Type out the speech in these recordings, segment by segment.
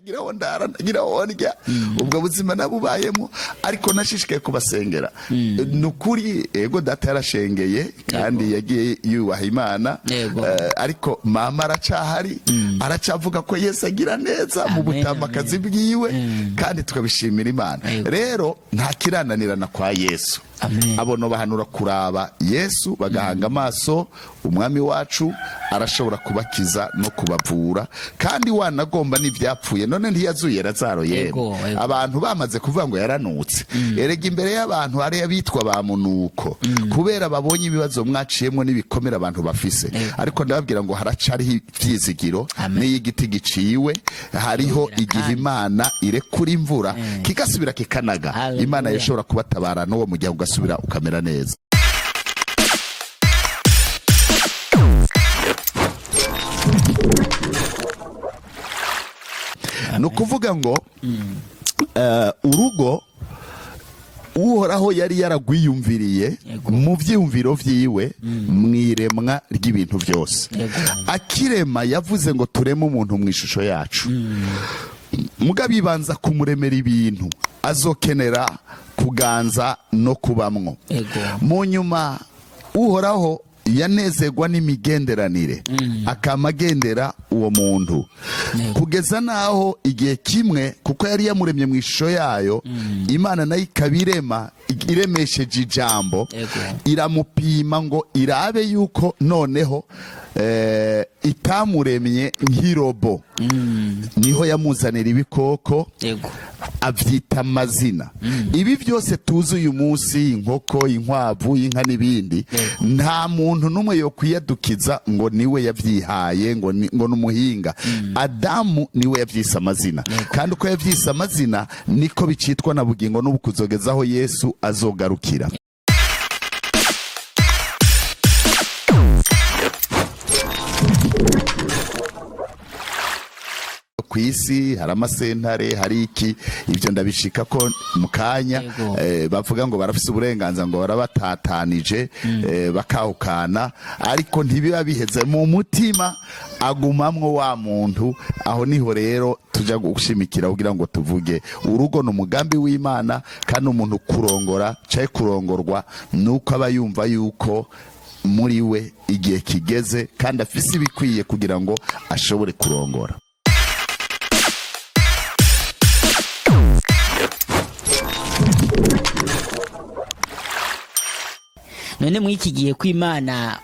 ngira aho ndara ngira aho ndya ubwo buzima nabubayemo ariko nashishikaye kubasengera nukuri ego data yarashengeye kandi yagiye yubaha Imana ariko mama aracahari aracavuga ko Yesu agira neza mu butamakazi bwiwe kandi tukabishimira Imana rero nta kirananirana kwa Yesu. Abono bahanura kuraba Yesu bagahanga amaso umwami wacu arashobora kubakiza no kubavura kandi wanagomba n'ivyapfuye none ntiyazuye Lazaro yemwe abantu bamaze kuvuga ngo yaranutse erega imbere y'abantu ari abitwa ba munuko kubera babonye ibibazo mwaciyemwe n'ibikomera abantu bafise ariko ndababwira ngo haracariho ivyizigiro n'igiti giciwe hariho igihe Imana irekura imvura kigasubira kikanaga Imana yashobora kubatabara no mu gihe ugasubira ukamera neza. Nukuvuga ngo urugo Uhoraho yari yaragwiyumviriye mu vyiyumviro vyiwe mwiremwa ry'ibintu byose akirema yavuze ngo tureme umuntu mu ishusho yacu mugabibanza kumuremera ibintu azokenera kuganza no kubamwo mu nyuma Uhoraho yanezerwa n'imigenderanire akamagendera uwo muntu kugeza naho igihe kimwe kuko yari yamuremye mu ishusho yayo Imana nayo ikabirema iremesheje ijambo iramupima ngo irabe yuko noneho itamuremye nk'irobo niho yamuzanira ibikoko avyita amazina ibi byose tuzi uyu munsi inkoko inkwavu inka n'ibindi nta muntu numwe yo kwiyadukiza ngo niwe yavyihaye ngo numuhinga Adamu niwe yavyise amazina kandi uko yavyise amazina niko bicitwa na bugingo n'ubukuzogezaho Yesu azogarukira. Kwisi hari amasentare hari iki ivyo ndabishika ko mukanya bavuga ngo barafise uburenganzira ngo barabatatanije bakahukana ariko ntibiba biheze mu mutima agumamwo wa muntu aho niho rero tuja gushimikira kugira ngo tuvuge urugo n'umugambi w'Imana kandi umuntu kurongora cyaye kurongorwa nuko aba yumva yuko muri we igihe kigeze kandi afise ibikwiye kugira ngo ashobore kurongora. None mwiki giye kw'Imana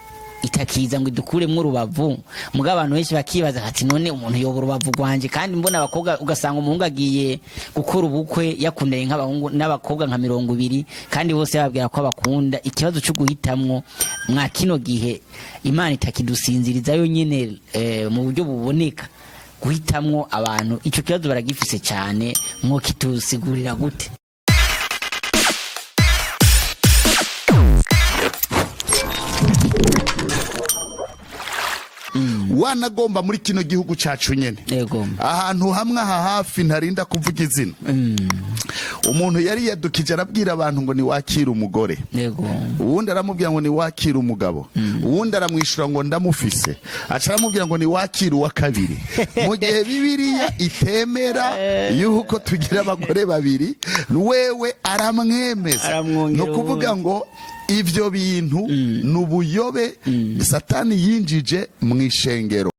itakiza ngo idukuremwo urubavu muga abantu benshi bakibaza ati none umuntu yobora urubavu rwanje kandi mbona abakobwa ugasanga umuhungu agiye gukora ubukwe yakundanye nk'abahungu n'abakobwa nka 200 kandi bose babwira ko abakunda ikibazo cyo guhitamwo mwa kino gihe Imana itakidusinziriza yo nyene mu buryo buboneka guhitamwo abantu ico kibazo baragifise cyane mwo kitusigurira gute? Wanagomba muri kino gihugu cacu nyene ahantu hamwe aha hafi ntarinda kuvuga izina umuntu yari yadukije arabwira abantu ngo ni wakira umugore uwundi aramubwira ngo ni wakira umugabo uwundi aramwishura ngo ndamufise aca aramubwira ngo ni wakira uwa kabiri mu gihe Bibiliya itemera yuko tugira abagore babiri wewe aramwemeza no kuvuga ngo ivyo bintu nubuyobe Satani yinjije mwishengero.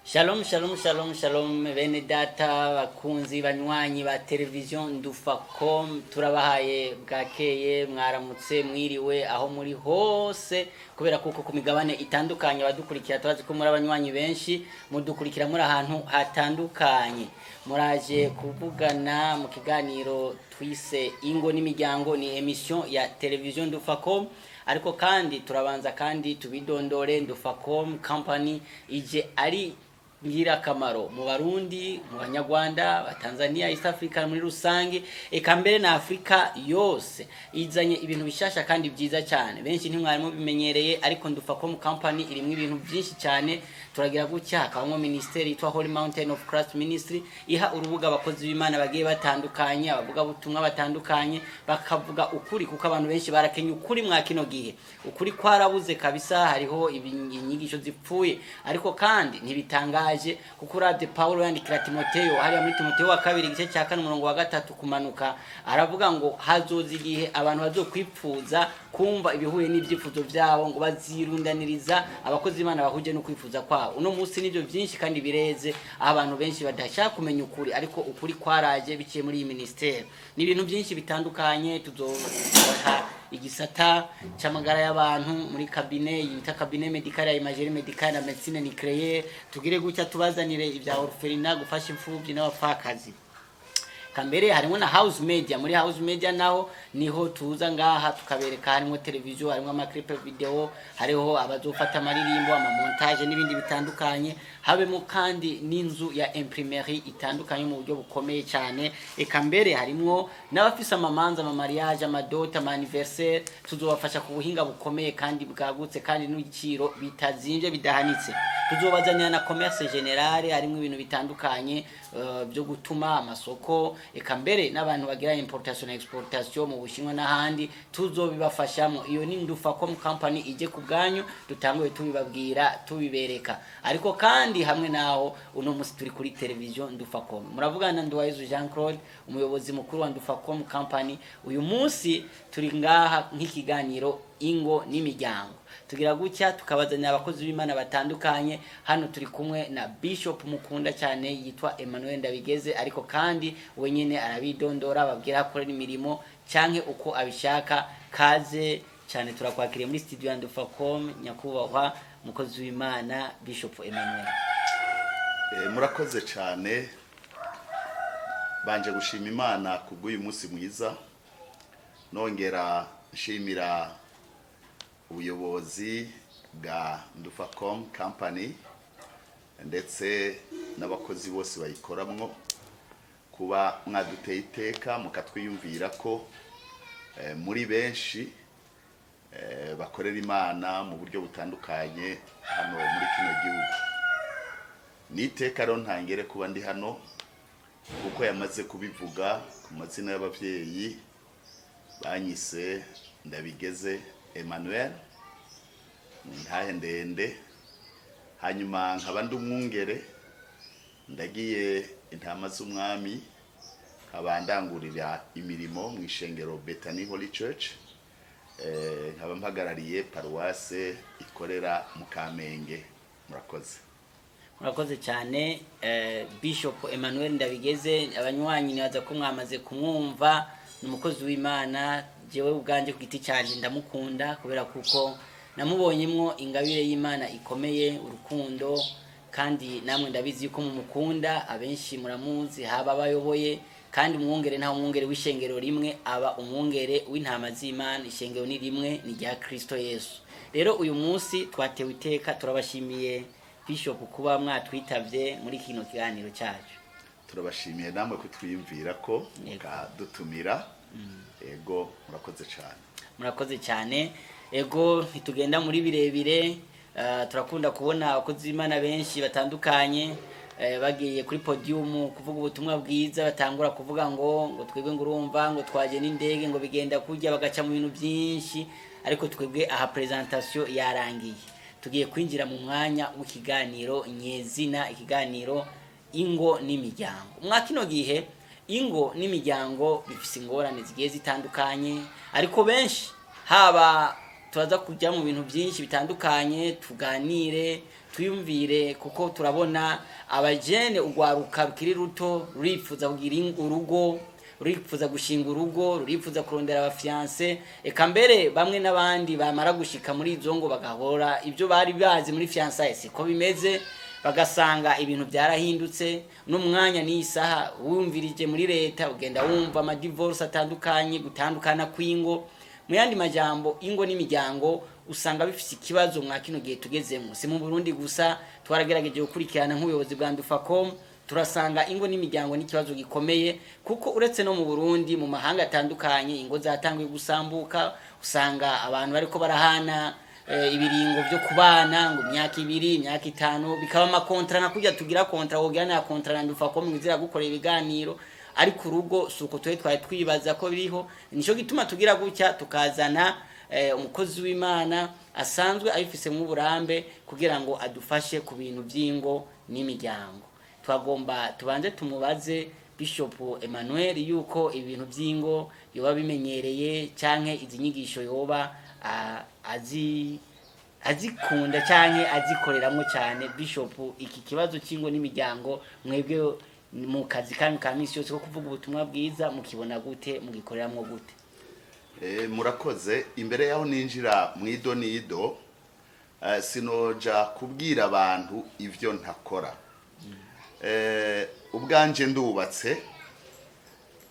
Shalom shalom shalom shalom bene data bakunzi banywanyi ba television Ndufacom turabahaye bwakeye mwaramutse mwiriwe aho muri hose kubera kuko ku migabane itandukanye badukurikira tubazi ko muri abanywanyi benshi mudukurikira muri ahantu hatandukanye muraje kuvugana mu kiganiro twise ingo n'imiryango ni emission ya television Ndufacom ariko kandi turabanza kandi tubidondore Ndufacom company ije ari ngirakamaro mu Barundi, mu Banyarwanda, Tanzania, East Africa muri rusange, eka mbere na Afrika yose. Izanye ibintu bishasha kandi byiza cyane. Benshi ntimwarimo bimenyereye, ariko Ndufacom company irimo ibintu byinshi cyane. Turagira gutya hakabamo ministeri yitwa Holy Mountain of Christ Ministry, iha urubuga abakozi b'Imana bagiye batandukanye, abavuga butumwa batandukanye, bakavuga ukuri, kuko abantu benshi barakenye ukuri mwa kino gihe. Ukuri kwarabuze kabisa, hariho inyigisho zipfuye, ariko kandi ntibitangaje, kuko urabye Paulo yandikira Timoteyo, hariya muri Timoteyo wa 2 igice cya 4 umurongo wa 3 kumanuka, aravuga ngo hazoza igihe abantu bazokwipfuza kumva ibihuye n'ibyifuzo byabo, ngo bazirundaniriza abakozi b'Imana bahuje no kwifuza kwabo. Uno munsi nibyo byinshi kandi bireze, abantu benshi badashaka kumenya ukuri, ariko ukuri kwaraje biciye muri iyi ministeri. Ni ibintu byinshi bitandukanye. Tuzoha igisata cy'amagara y'abantu muri kabine yita kabine medicale ya imagerie medicale na medicine nucléaire. Tugire gutya tubazanire ibya orphelinat, gufasha imfubyi n'abapfakazi. Kambere harimo na house media. Muri house media naho niho tuza ngaha tukabereka, harimo televiziyo, harimo amaklipe video, hariho abazofata amaririmbo, amamontage n'ibindi bitandukanye. Habemo kandi n'inzu ya imprimerie itandukanye mu buryo bukomeye cyane. Eka mbere harimo n'abafisa amamanza, ama mariage, amadota, ama anniversaire. Tuzobafasha ku buhinga bukomeye kandi bwagutse, kandi n'igiciro bitazinje bidahanitse. Tuzobazanira na commerce generale, harimo ibintu bitandukanye byo gutuma amasoko, eka mbere n'abantu bagira importation na exportation mu Bushinwa n'ahandi, tuzobibafashamo. Iyo ni Ndufacom company ije ku bwanyu, dutanguye tubibabwira tubibereka. Ariko kandi hamwe naho uno musi turi kuri televiziyo Ndufacom. Muravugana Nduwayezu Jean Claude, umuyobozi mukuru wa Ndufacom company. Uyu munsi turi ngaha nk'ikiganiro ingo n'imiryango. Tugira gutya tukabazanira abakozi b'Imana batandukanye. Hano turi kumwe na Bishop mukunda cyane yitwa Emmanuel Ndabigeze, ariko kandi wenyine arabidondora, babwira akora imirimo cyanke uko abishaka. Kaze cyane, turakwakiriye muri studio ya Ndufacom, nyakubahwa mukozi w'Imana Bishop Emmanuel. Murakoze cyane. Banje gushima Imana kubw'uyu munsi mwiza, nongera nshimira ubuyobozi bwa Ndufacom company ndetse n'abakozi bose bayikoramwo kuba mwaduteye iteka mukatwiyumvira ko muri benshi bakorera Imana mu buryo butandukanye hano muri kino gihugu. Niteka rero ntangere kuba ndi hano kuko yamaze kubivuga ku mazina y'abavyeyi banyise Ndabigeze Emmanuel, ntahe ndende. Hanyuma nkaba ndi umwungere, ndagiye intama z'umwami, nkaba ndangurira imirimo mu ishengero Bethany Holy Church, nkaba mpagarariye paruwase ikorera mu Kamenge. Murakoze cyane Bishop Emmanuel Ndabigeze. Abanywanyi nibaza ko mwamaze kumwumva, ni umukozi w'Imana. Jewe ubwanje ku giti cyanje ndamukunda kubera kuko namubonyemwo ingabire y'Imana ikomeye, urukundo, kandi namwe ndabizi yuko mumukunda. Abenshi muramuzi, haba abayoboye, kandi umwungere nta umwungere w'ishengero rimwe, aba umwungere w'intama z'Imana. Ishengero ni rimwe, ni rya Kristo Yesu. Rero uyu munsi twatewe iteka, turabashimiye Bishop kuba mwatwitavye muri kino kiganiro cyacu. Turabashimiye namwe kutwiyumvira ko dutumira. Ego murakoze cyane. Murakoze cyane. Ego ntitugenda muri birebire, turakunda kubona abakozi b'Imana benshi batandukanye bagiye kuri podium kuvuga ubutumwa bwiza, batangura kuvuga ngo twebwe ngo urumva ngo twaje n'indege ngo bigenda kujya bagaca mu bintu byinshi, ariko twebwe aha presentation yarangiye. Tugiye kwinjira mu mwanya w'ikiganiro nyezina, ikiganiro ingo n'imiryango. Mwakino gihe ingo n'imiryango bifise ingorane zigiye zitandukanye, ariko benshi haba tubaza kujya mu bintu byinshi bitandukanye, tuganire twiyumvire, kuko turabona abajene ugwaruka rukiri ruto rurifuza kugira urugo, rurifuza gushinga urugo, rurifuza kurondera abafiance. Eka mbere bamwe n'abandi bamara gushika muri izo ngo bagahora ibyo bari bazi muri fiançailles siko bimeze, bagasanga ibintu byarahindutse. N'umwanya n'isaha wumvirije muri leta ugenda wumva ama divorce atandukanye, gutandukana kw'ingo. Mu yandi majambo ingo n'imiryango usanga bifite ikibazo mwa kino gihe tugezemo. Si mu Burundi gusa, twaragerageje gukurikirana nk'ubuyobozi bwa Ndufacom, turasanga ingo n'imiryango n'ikibazo gikomeye, kuko uretse no mu Burundi mu mahanga atandukanye ingo zatangiye gusambuka, usanga abantu bariko barahana ibiringo byo kubana ngo imyaka 2 imyaka 5 bikaba amakontra na kujya tugira kontra wogira na kontra na Ndufacom ngizira gukora ibiganiro, ariko urugo suko twari twibaza ko biriho. Nico gituma tugira gutya tukazana umukozi w'Imana asanzwe ayifise mu burambe kugira ngo adufashe ku bintu by'ingo n'imiryango. Twagomba tubanze tumubaze Bishop Emmanuel yuko ibintu by'ingo yoba bimenyereye canke izi nyigisho yoba azikunda canke azikoreramwo cyane. Bishop, iki kibazo cy'ingo n'imiryango mwebwe mu kazi kanyu ka misi yose ko kuvuga ubutumwa bwiza mukibona gute, mugikoreramwo gute? Murakoze. Imbere yaho ninjira mu idonido, sinoja kubwira abantu ivyo ntakora. Ubwanje ndubatse,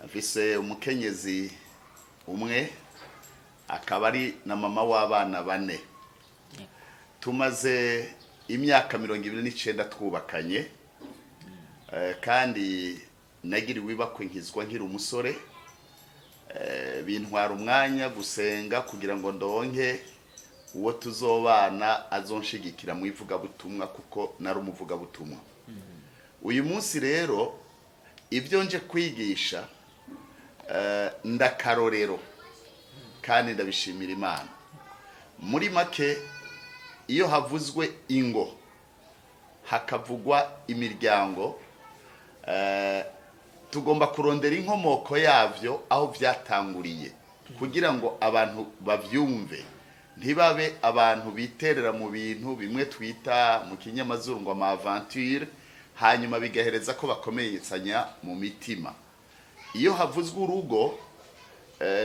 afise umukenyezi umwe, akaba ari na mama w'abana 4. Tumaze imyaka 29 twubakanye, kandi nagiriwe ibakwe nkizwa nkiri umusore. Bintwara umwanya gusenga kugira ngo ndonke uwo tuzobana azonshigikira mu ivuga butumwa, kuko nari umuvuga butumwa. Uyu munsi rero ibyo nje kwigisha ndakarorero kandi ndabishimira Imana. Muri make, iyo havuzwe ingo hakavugwa imiryango, tugomba kurondera inkomoko yavyo aho vyatanguriye, kugira ngo abantu bavyumve, ntibabe abantu biterera mu bintu bimwe twita mu kinyamazuru ngo amaventure, hanyuma bigahereza ko bakomeyetsanya mu mitima. Iyo havuzwe urugo,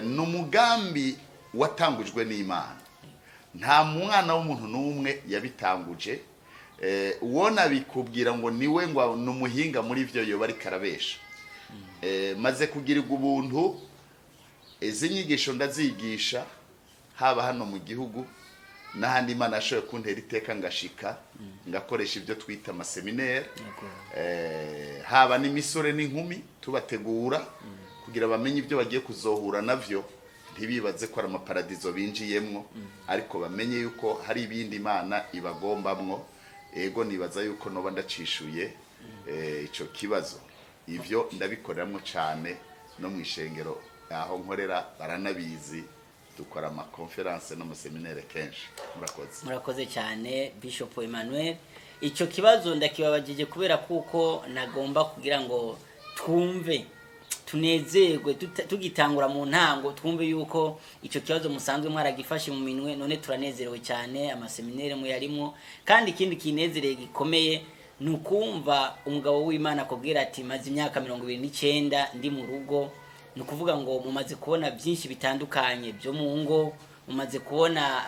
n'umugambi watangujwe n'Imana. Nta mwana w'umuntu n'umwe yabitanguje. Uwona bikubwira ngo niwe ngo numuhinga muri ivyo yoba ari karabesha. Maze kugirirwa ubuntu, izi nyigisho ndazigisha haba hano mu gihugu n'ahandi Imana yashoboye kuntera iteka ngashika ngakoresha ibyo twita amaseminaire, haba n'imisore n'inkumi tubategura kugira bamenye ibyo bagiye kuzohura navyo, ntibibaze ko ari amaparadizo binjiyemwo, ariko bamenye yuko hari ibindi Imana ibagombamwo. Ego nibaza yuko noba ndacishuye ico kibazo. Ivyo ndabikoreramwo cyane no mwishengero aho nkorera baranabizi, dukora ama conference no museminaire kenshi. Murakoze cyane Bishop Emmanuel. Ico kibazo ndakibabajije kubera kuko nagomba kugira ngo twumve tunezerwe tugitangura mu ntango, twumve yuko ico kibazo musanzwe mwaragifashe mu minwe, none turanezerewe cyane amaseminaire mu yarimo. Kandi ikindi kinezereye gikomeye nukumva umugabo w'Imana akubwira ati maze imyaka 29 ndi mu rugo. Nukuvuga ngo mumaze kubona byinshi bitandukanye byo mu ngo, mumaze kubona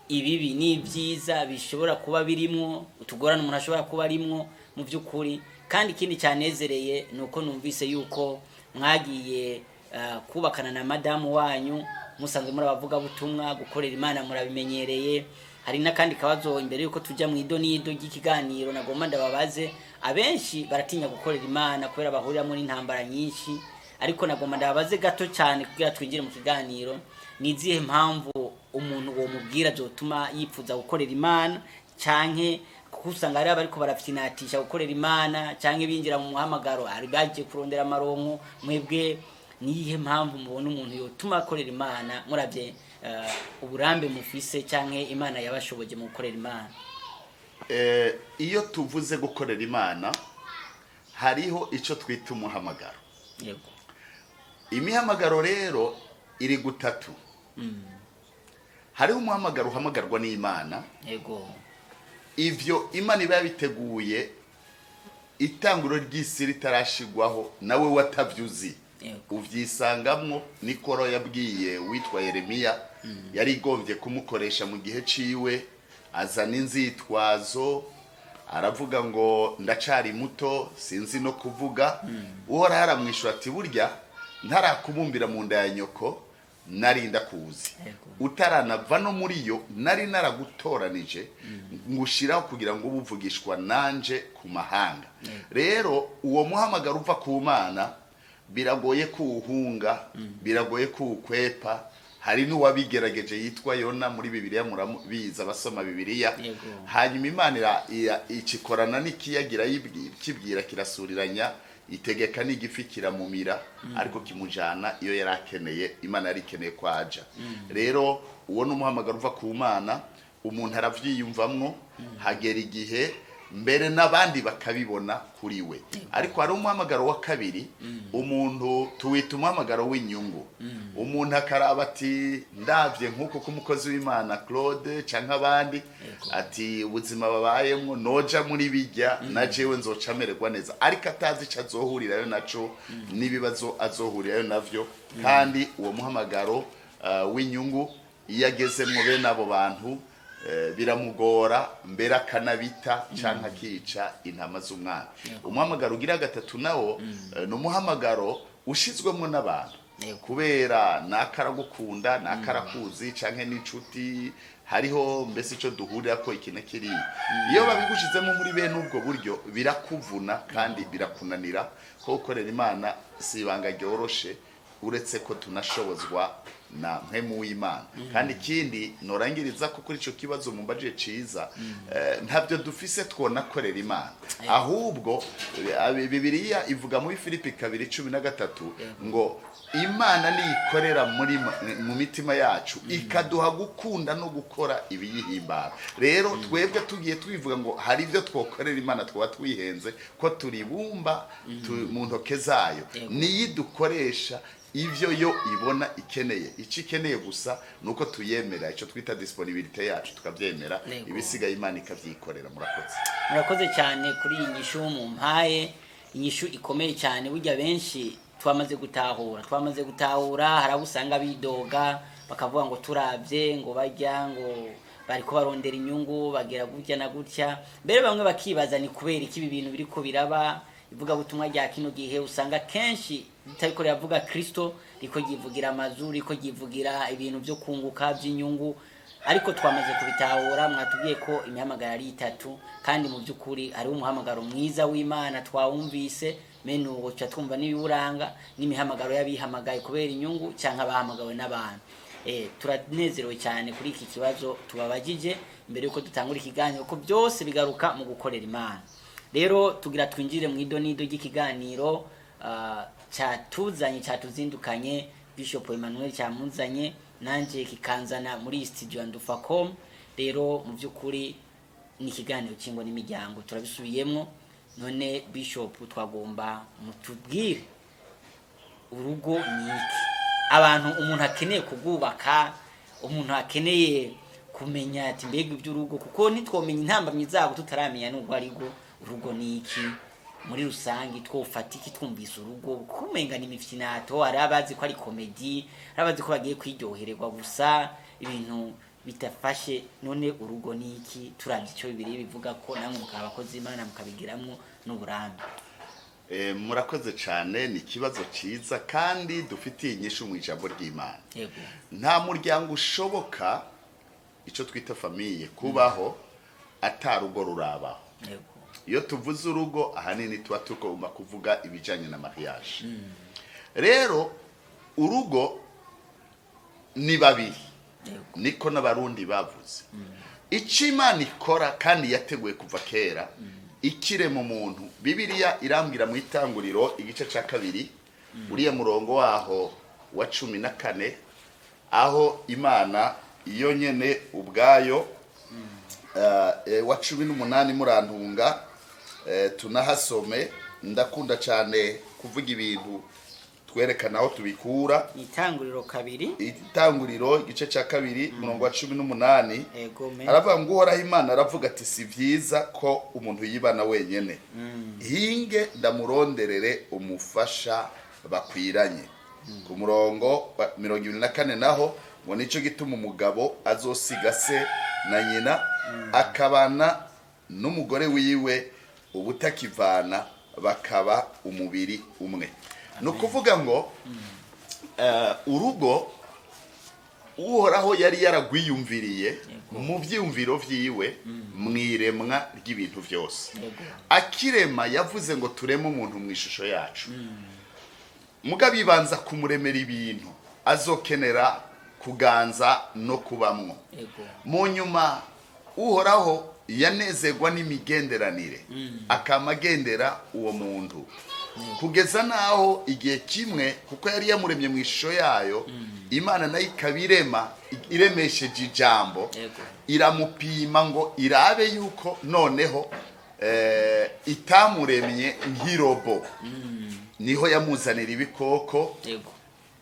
ibibi n'ibyiza bishobora kuba birimo, utugorana umuntu ashobora kuba arimo mu by'ukuri. Kandi ikindi cyanezereye nuko numvise yuko mwagiye kubakana na madamu wanyu, musanzwe muri abavuga butumwa, gukorera Imana murabimenyereye. Hari nakandi kabazo imbere yuko tujya mu idonido ry'ikiganiro nagomba ndababaze. Abenshi baratinya gukorera Imana kubera bahurira muri intambara nyinshi, ariko nagomba ndababaze gato cyane kugira twinjire mu kiganiro. Nizihe mpamvu umuntu wo mubwira zotuma yipfuza gukorera Imana, canke kusanga ari abariko barafitinatisha gukorera Imana, canke binjira mu muhamagaro ari baje kurondera amaronko? Mwebwe niyihe mpamvu mubona umuntu yotuma akorera Imana muravye uburambe mufise canke Imana yabashoboje mu gukorera Imana? Iyo tuvuze gukorera Imana hariho ico twita umuhamagaro. Yego. Imihamagaro rero iri gutatu. Hariho umuhamagaro uhamagarwa n'Imana. Yego. Ivyo Imana iba yabiteguye itanguro ry'isi ritarashigwaho, nawe watavyuzi uvyisangamwo. Nikoro yabwiye witwa Yeremiya, yari igombye kumukoresha mu gihe ciwe, azana inzitwazo, aravuga ngo ndacari muto sinzi no kuvuga. Uhora yaramwishura ati burya ntarakubumbira mu nda ya nyoko nari ndakuzi utaranava no muri yo nari naragutoranije ngushiraho kugira ngo ubuvugishwa nanje ku mahanga rero uwo muhamagaro uva ku Mana biragoye kuwuhunga biragoye kuwukwepa hari n'uwabigerageje yitwa Yona muri Bibiliya murabiza basoma Bibiliya hanyuma Imana ikikorana n'ikiyagira kibwira kirasuriranya itegeka n'igifi kiramumira ariko kimujana iyo yarakeneye Imana yarikeneye kwaja rero uwo n'umuhamagaro uva ku Mana umuntu aravyiyumvamwo hagera igihe mbere n'abandi bakabibona kuri we ariko hari umuhamagaro wa kabiri umuntu tuwita umuhamagaro w'inyungu umuntu akaraba ati ndavye nkuko kumukozi w'Imana Claude canke abandi ati ubuzima babayemwo noja muri bijya na jewe nzocamererwa neza ariko atazi ico azohurirayo naco n'ibibazo azohurirayo navyo kandi uwo muhamagaro w'inyungu iyo agezemwo bene abo bantu biramugora mbere akanabita canke akica intama z'umwana umuhamagaro ugira gatatu nawo ni umuhamagaro ushizwemwo n'abantu kubera nakaragukunda nakarakuzi canke n'inshuti hariho mbese ico duhurira ko ikine kiri iyo babigushizemo muri bene ubwo buryo birakuvuna kandi birakunanira ko gukorera Imana si ibanga ryoroshe uretse ko tunashobozwa na mpemu w'Imana kandi ikindi norangiriza ko kuri ico kibazo mumbaje ciza ntabyo dufise twonakorera Imana ahubwo Bibiliya ivuga muri Filipi 2:13 ngo Imana niyikorera mu mitima yacu ikaduha gukunda no gukora ibiyihimbara rero twebwe tugiye twivuga ngo hari ibyo twokorera Imana twaba twihenze ko turibumba mu ntoke zayo niyidukoresha ivyo yo ibona ikeneye ikeneye gusa nuko tuyemera ico twita disponibilité yacu tukavyemera ibisigaye Imana ikavyikorera murakoze cyane kuri iyi nyishu mu mpaye inyishu ikomeye cyane burya benshi twamaze gutahura harabusanga bidoga bakavuga ngo turavye ngo bajya ngo bariko barondera inyungu bagera gutya na gutya mbere bamwe bakibaza ni kubera iki ibi bintu biriko biraba ivuga butumwa rya kino gihe usanga kenshi ritariko riravuga Kristo riko givugira amazu riko givugira ibintu byo kunguka by'inyungu ariko twamaze kubitahura mwatubwiye ko imihamagaro ari itatu kandi mu byukuri ari umuhamagaro mwiza w'Imana twawumvise menu uwo twumva n'ibiburanga n'imihamagaro yabihamagaye kubera inyungu cyangwa bahamagawe n'abantu turanezerewe cyane kuri iki kibazo tubabajije mbere yuko dutangura ikiganiro ko byose bigaruka mu gukorera Imana rero tugira twinjire mu idonido ry'ikiganiro cyatuzindukanye Bishop Emmanuel cyamuzanye nanje kikanzana muri studio ya Ndufacom rero mu byukuri ni ikiganiro kingo n'imiryango turabisubiyemo none Bishop twagomba mutubwire urugo niki abantu umuntu akeneye kugubaka umuntu akeneye kumenya ati mbega iby'urugo kuko nitwomenya intambamye zabo tutaramenya n'ubwo arigo urugo niki muri rusangi twofatiki twumvise urugo kumenga ni imifinato ari abazi ko ari comedy arabazi ko bagiye kwiryohererwa gusa ibintu bitafashe none urugo niki turavye ico bibiri bivuga ko namwe mukabakoze Imana mukabigiramwo n'uburambe murakoze cyane ni kibazo ciza kandi dufitiye inyishu mu ijambo ry'Imana nta muryango ushoboka ico twita famille kubaho atarugo rurabaho iyo tuvuze urugo ahanini tuba tugomba kuvuga ibijanye na mariage rero urugo ni babiri niko n'abarundi bavuze icyo Imana ikora kandi yateguye kuva kera ikire mu muntu Bibiliya irambwira mu itanguriro igice ca 2 uriya murongo waho wa 14 aho Imana iyo nyene ubwayo wa 18 murantunga tunahasome ndakunda cyane kuvuga ibintu twerekana aho tubikura itanguriro 2 itanguriro igice ca 2 murongo wa 18 aravuga ngo uhoraho Imana aravuga ati si vyiza ko umuntu yibana wenyene hinge ndamuronderere umufasha bakwiranye ku murongo wa 24 naho ngo nico gituma umugabo azosiga se na nyina akabana n'umugore wiwe ubutakivana bakaba umubiri umwe no kuvuga ngo urugo uhoraho yari yaragwiyumviriye mu byiyumviro vyiwe mwiremwa ry'ibintu byose. Akirema yavuze ngo tureme umuntu mu ishusho yacu. Mugabo ibanza kumuremera ibintu azokenera kuganza no kubamwo. Mu nyuma uhoraho yanezerwa n'imigenderanire akamagendera uwo muntu kugeza naho igihe kimwe, kuko yari yamuremye mu ishusho yayo, Imana nayo ikabirema iremesheje ijambo, iramupima ngo irabe yuko noneho itamuremye nk'irobo. Niho yamuzanira ibikoko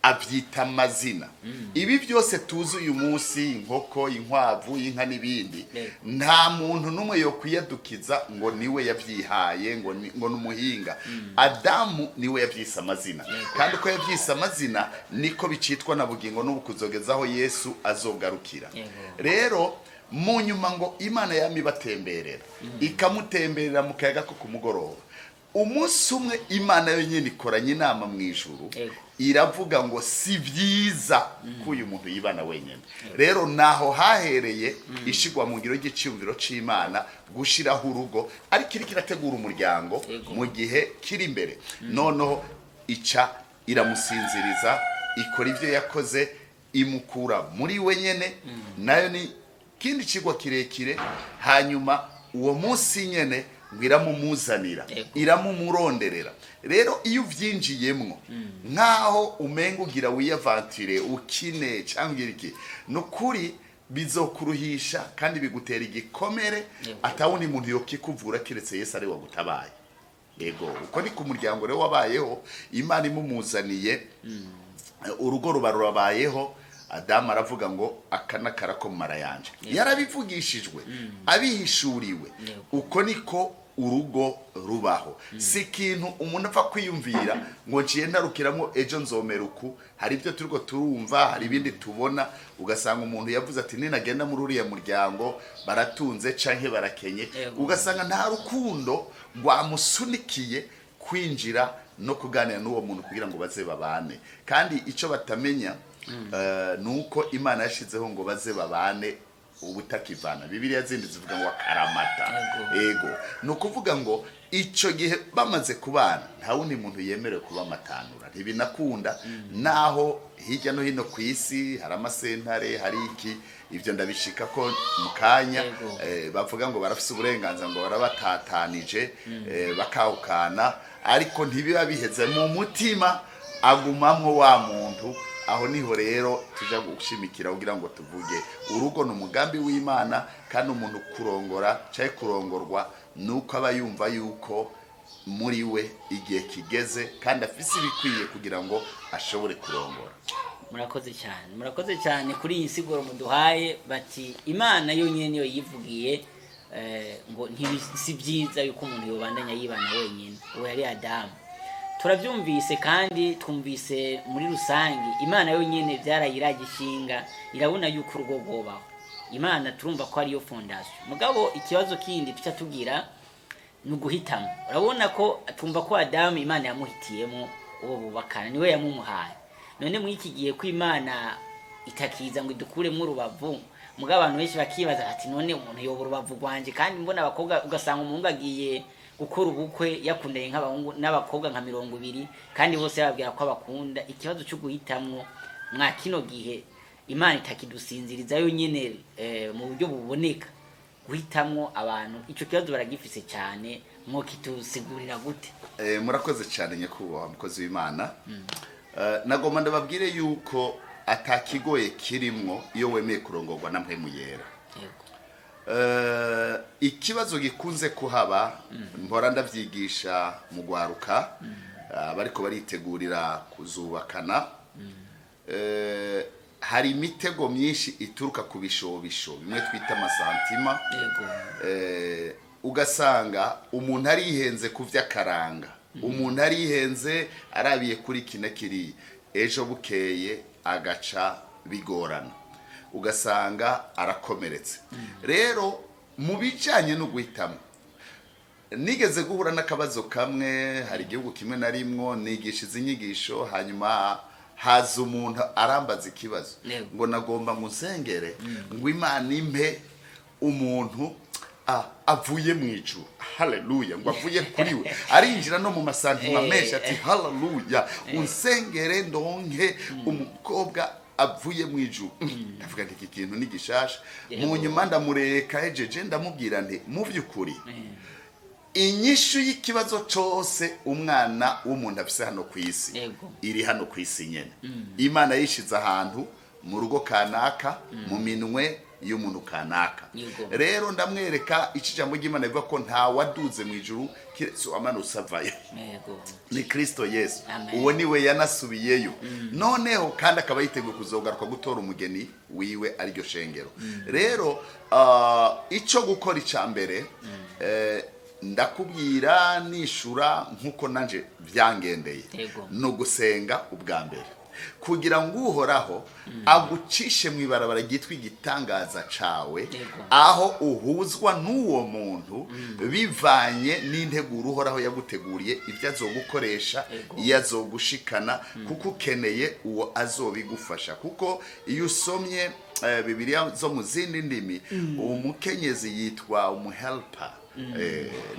abyita amazina. Ibi byose tuzi uyu munsi, inkoko, inkwavu, inka n'ibindi, nta muntu n'umwe yo kwiyadukiza ngo niwe yabyihaye, ngo n'umuhinga. Adamu niwe yabyise amazina, kandi uko yabyise amazina niko bicitwa na bugingo n'ubu kuzogezaho Yesu azogarukira. Rero mu nyuma ngo Imana yamibatemberera, ikamutemberera mu kayaga ko kumugoroba. Umunsi umwe Imana yonyine ikoranye inama mu ijuru, iravuga ngo si byiza ko uyu muntu yibana wenyine. Rero naho hahereye ishigwa mu ngiro y'iciyumviro c'Imana gushiraho urugo, ariko iri kirategura umuryango mu gihe kiri imbere. Noneho ica iramusinziriza, ikora ivyo yakoze, imukura muri wenyene. Nayo ni kindi kigwa kirekire. Hanyuma uwo munsi nyene iramumuzanira, iramumuronderera. Rero iyo uvyinjiyemwo nkaho umenga ugira wiyavantire, ukine cyangwa iki, nukuri bizokuruhisha kandi bigutera igikomere, atawundi muntu yokikuvura kiretse Yesu ari wagutabaye. Yego, uko ni ku muryango rero wabayeho, Imana imumuzaniye, urugo ruba rurabayeho. Adamu aravuga ngo akanakara ko mara yanje, yarabivugishijwe, abihishuriwe. Uko niko urugo rubaho. Si ikintu umuntu apfa kwiyumvira ngo nciye ndarukiramo ejo nzomera uku. Hari ibyo turiko turumva, hari ibindi tubona, ugasanga umuntu yavuze ati ninagenda muri uriya muryango baratunze canke barakenye, ugasanga nta rukundo rwamusunikiye kwinjira no kuganira n'uwo muntu kugira ngo baze babane. Kandi ico batamenya nuko Imana yashizeho ngo baze babane ubutakivana. Bibiliya zindi zivuga ngo akaramata. Ego, nukuvuga ngo ico gihe bamaze kubana nta wundi muntu yemerewe kuba matanura, ntibinakunda. Naho hirya no hino ku isi hari amasentare, hari iki, ivyo ndabishika ko mukanya bavuga ngo barafise uburenganzira ngo barabatatanije bakawukana, ariko ntibiba biheze mu mutima, agumamwo wa muntu. Aho niho rero tuja gushimikira kugira ngo tuvuge urugo n'umugambi w'Imana, kandi umuntu kurongora cyaye kurongorwa nuko aba yumva yuko muri we igihe kigeze kandi afise ibikwiye kugira ngo ashobore kurongora. Murakoze cyane kuri iyi nsiguro muduhaye. Bati Imana yonyine niyo yivugiye ngo ntibisi byiza yuko umuntu yobandanya yibana wenyine. Uwo yari Adamu. Turabyumvise kandi twumvise muri rusangi Imana yonyine byarayiragishinga, irabona yuko urugo rwobaho. Imana turumva ko ariyo fondation. Mugabo ikibazo kindi tuca tugira ni uguhitamo. Urabona ko tumva ko Adamu Imana yamuhitiyemo uwo bubakana, niwe yamumuhaye. None muri iki gihe ko Imana itakiza ngo idukuremo urubavu, mugabo abantu benshi bakibaza ati none umuntu yobora urubavu rwanje, kandi mbona abakobwa ugasanga umuhungu agiye gukora ubukwe yakundanye nk'abahungu n'abakobwa nka 200 kandi bose babwira ko abakunda. Ikibazo cyo guhitamwo mwa kino gihe Imana itakidusinziriza yonyine mu buryo buboneka, guhitamwo abantu, ico kibazo baragifise cyane. Mwo kitusigurira gute? Murakoze cyane nyakubahwa mukozi w'Imana. Nagomba ndababwire yuko atakigoye kirimwo iyo wemeye kurongorwa na mpemu yera. Ikibazo gikunze kuhaba, mpora ndavyigisha mu gwaruka bariko baritegurira kuzubakana. Hari imitego myinshi ituruka ku bishobisho bimwe twita amasantima. Ugasanga umuntu arihenze kuvyakaranga, umuntu arihenze arabiye kuri kinekiri, ejo bukeye agaca bigorana, ugasanga arakomeretse. Rero mu bijanye no guhitamo, nigeze guhura n'akabazo kamwe. Hari igihugu kimwe na rimwe nigisha izinyigisho, hanyuma haza umuntu arambaza ikibazo Yego. ngo nagomba musengere ngo Imana impe umuntu avuye mu ijuru. Haleluya, ngo avuye kuri we arinjira no mu masantima menshi ati haleluya, unsengere ndonke umukobwa avuye mu ijuru. Ndavuga nti iki kintu ni gishasha. Mu nyuma ndamureka ejeje ndamubwira nti mu by'ukuri inyishu y'ikibazo cyose umwana w'umuntu afise hano ku isi iri hano ku isi nyene. Imana yishize ahantu mu rugo kanaka mu minwe y'umuntu kanaka. Rero ndamwereka ikijambo ry'Imana bivuga ko nta waduze mu ijuru kiretse amanutse avayo, ni Kristo Yesu. Uwo niwe yanasubiyeyo noneho kandi akaba yiteguye kuzogaruka gutora umugeni wiwe ariryo shengero. Rero ico gukora icambere ndakubwira nishura nkuko nanje byangendeye no gusenga ubwa mbere kugira ngo uhoraho agucishe mu ibarabara ryitwa igitangaza cawe, aho uhuzwa n'uwo muntu bivanye n'integuro uhoraho yaguteguriye ibyo azogukoresha iyo azogushikana, kuko ukeneye uwo azobigufasha. Kuko iyo usomye Bibiliya zo mu zindi ndimi umukenyezi yitwa umuhelper.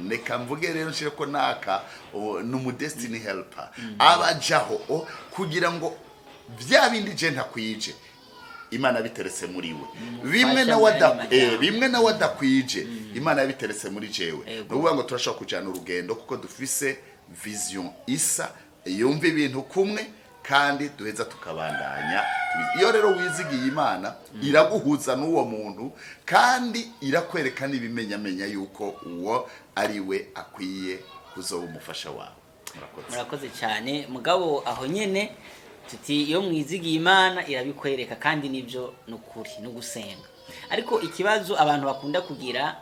Neka mvuge rero nshire ko naka numu destiny helper abajaho kugira ngo bya bindi je ntakwije Imana biteretse muri we, bimwe na wadakwije Imana yabiteretse muri jewe. Nuvuga ngo turashaka kujana urugendo kuko dufise vision isa, yumva ibintu kumwe kandi duheza tukabandanya. Iyo rero wizigiye Imana iraguhuza n'uwo muntu kandi irakwereka n'ibimenyamenya yuko uwo ari we akwiye kuzoba umufasha wawe. Murakoze cyane mugabo, aho nyene tuti iyo mwizigiye Imana irabikwereka kandi nivyo nukuri no gusenga. Ariko ikibazo abantu bakunda kugira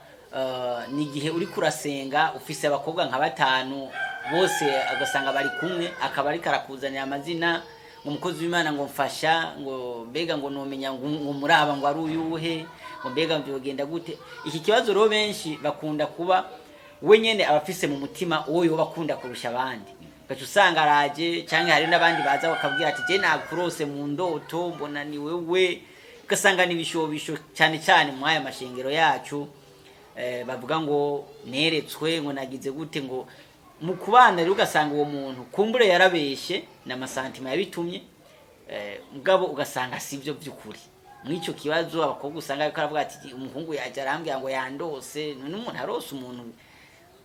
ni gihe uri kurasenga ufise abakobwa nka 5 bose agasanga bari kumwe, akaba ari karakuzanira amazina ngo umukozi w'Imana ngo mfasha, ngo mbega ngo nomenya ngo muraba ngo ari uyuhe, ngo mbega byogenda gute. Iki kibazo rero benshi bakunda kuba we nyene abafise mu mutima uwo yo bakunda kurusha abandi, gacu usanga araje cyangwa hari n'abandi baza bakabwira ati je nakurose mu ndoto mbona ni wewe, ugasanga ni bishobisho cyane cyane mu aya mashengero yacu. Bavuga ngo neretswe ngo nagize gute, ngo mu kubana rero ugasanga uwo muntu kumbure yarabeshe n'amasantima yabitumye, mugabo ugasanga sivyo by'ukuri. Mwico kibazo abakobwa usanga ariko aravuga ati umuhungu yaje arambya ngo yandose, n'umuntu arose umuntu